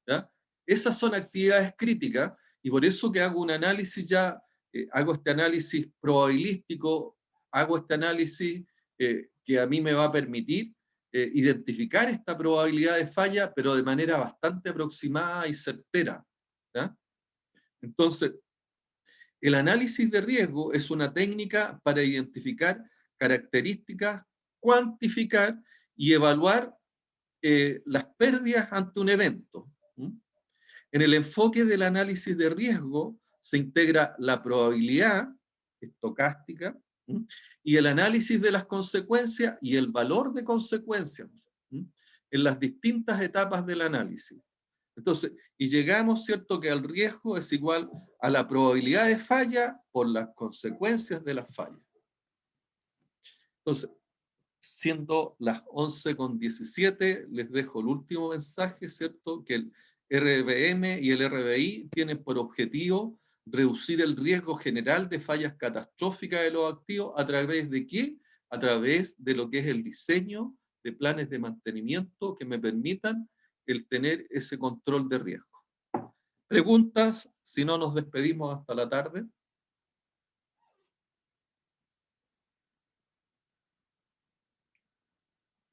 ¿ya? Esas son actividades críticas y por eso que hago un análisis ya, hago este análisis probabilístico, hago este análisis que a mí me va a permitir identificar esta probabilidad de falla, pero de manera bastante aproximada y certera, ¿ya? Entonces, el análisis de riesgo es una técnica para identificar características, cuantificar y evaluar las pérdidas ante un evento. En el enfoque del análisis de riesgo se integra la probabilidad estocástica y el análisis de las consecuencias y el valor de consecuencias en las distintas etapas del análisis. Entonces, y llegamos, ¿cierto?, que el riesgo es igual a la probabilidad de falla por las consecuencias de la falla. Entonces, siendo las 11:17, les dejo el último mensaje, ¿cierto?, que el RBM y el RBI tienen por objetivo reducir el riesgo general de fallas catastróficas de los activos. ¿A través de qué? A través de lo que es el diseño de planes de mantenimiento que me permitan el tener ese control de riesgo. ¿Preguntas? Si no, nos despedimos hasta la tarde.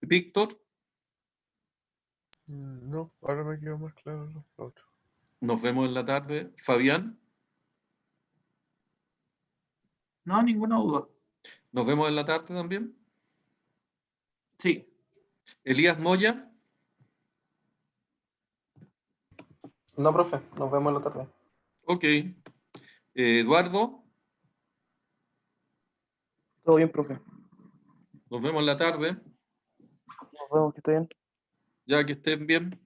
Víctor, no, ahora me quedó más claro lo otro. nos vemos en la tarde. Fabián, No, ninguna duda. nos vemos en la tarde también. Sí. Elías Moya, No, profe, nos vemos en la tarde. ok. Eduardo, Todo bien, profe. nos vemos en la tarde. Nos vemos, que esté bien. Ya que estén bien.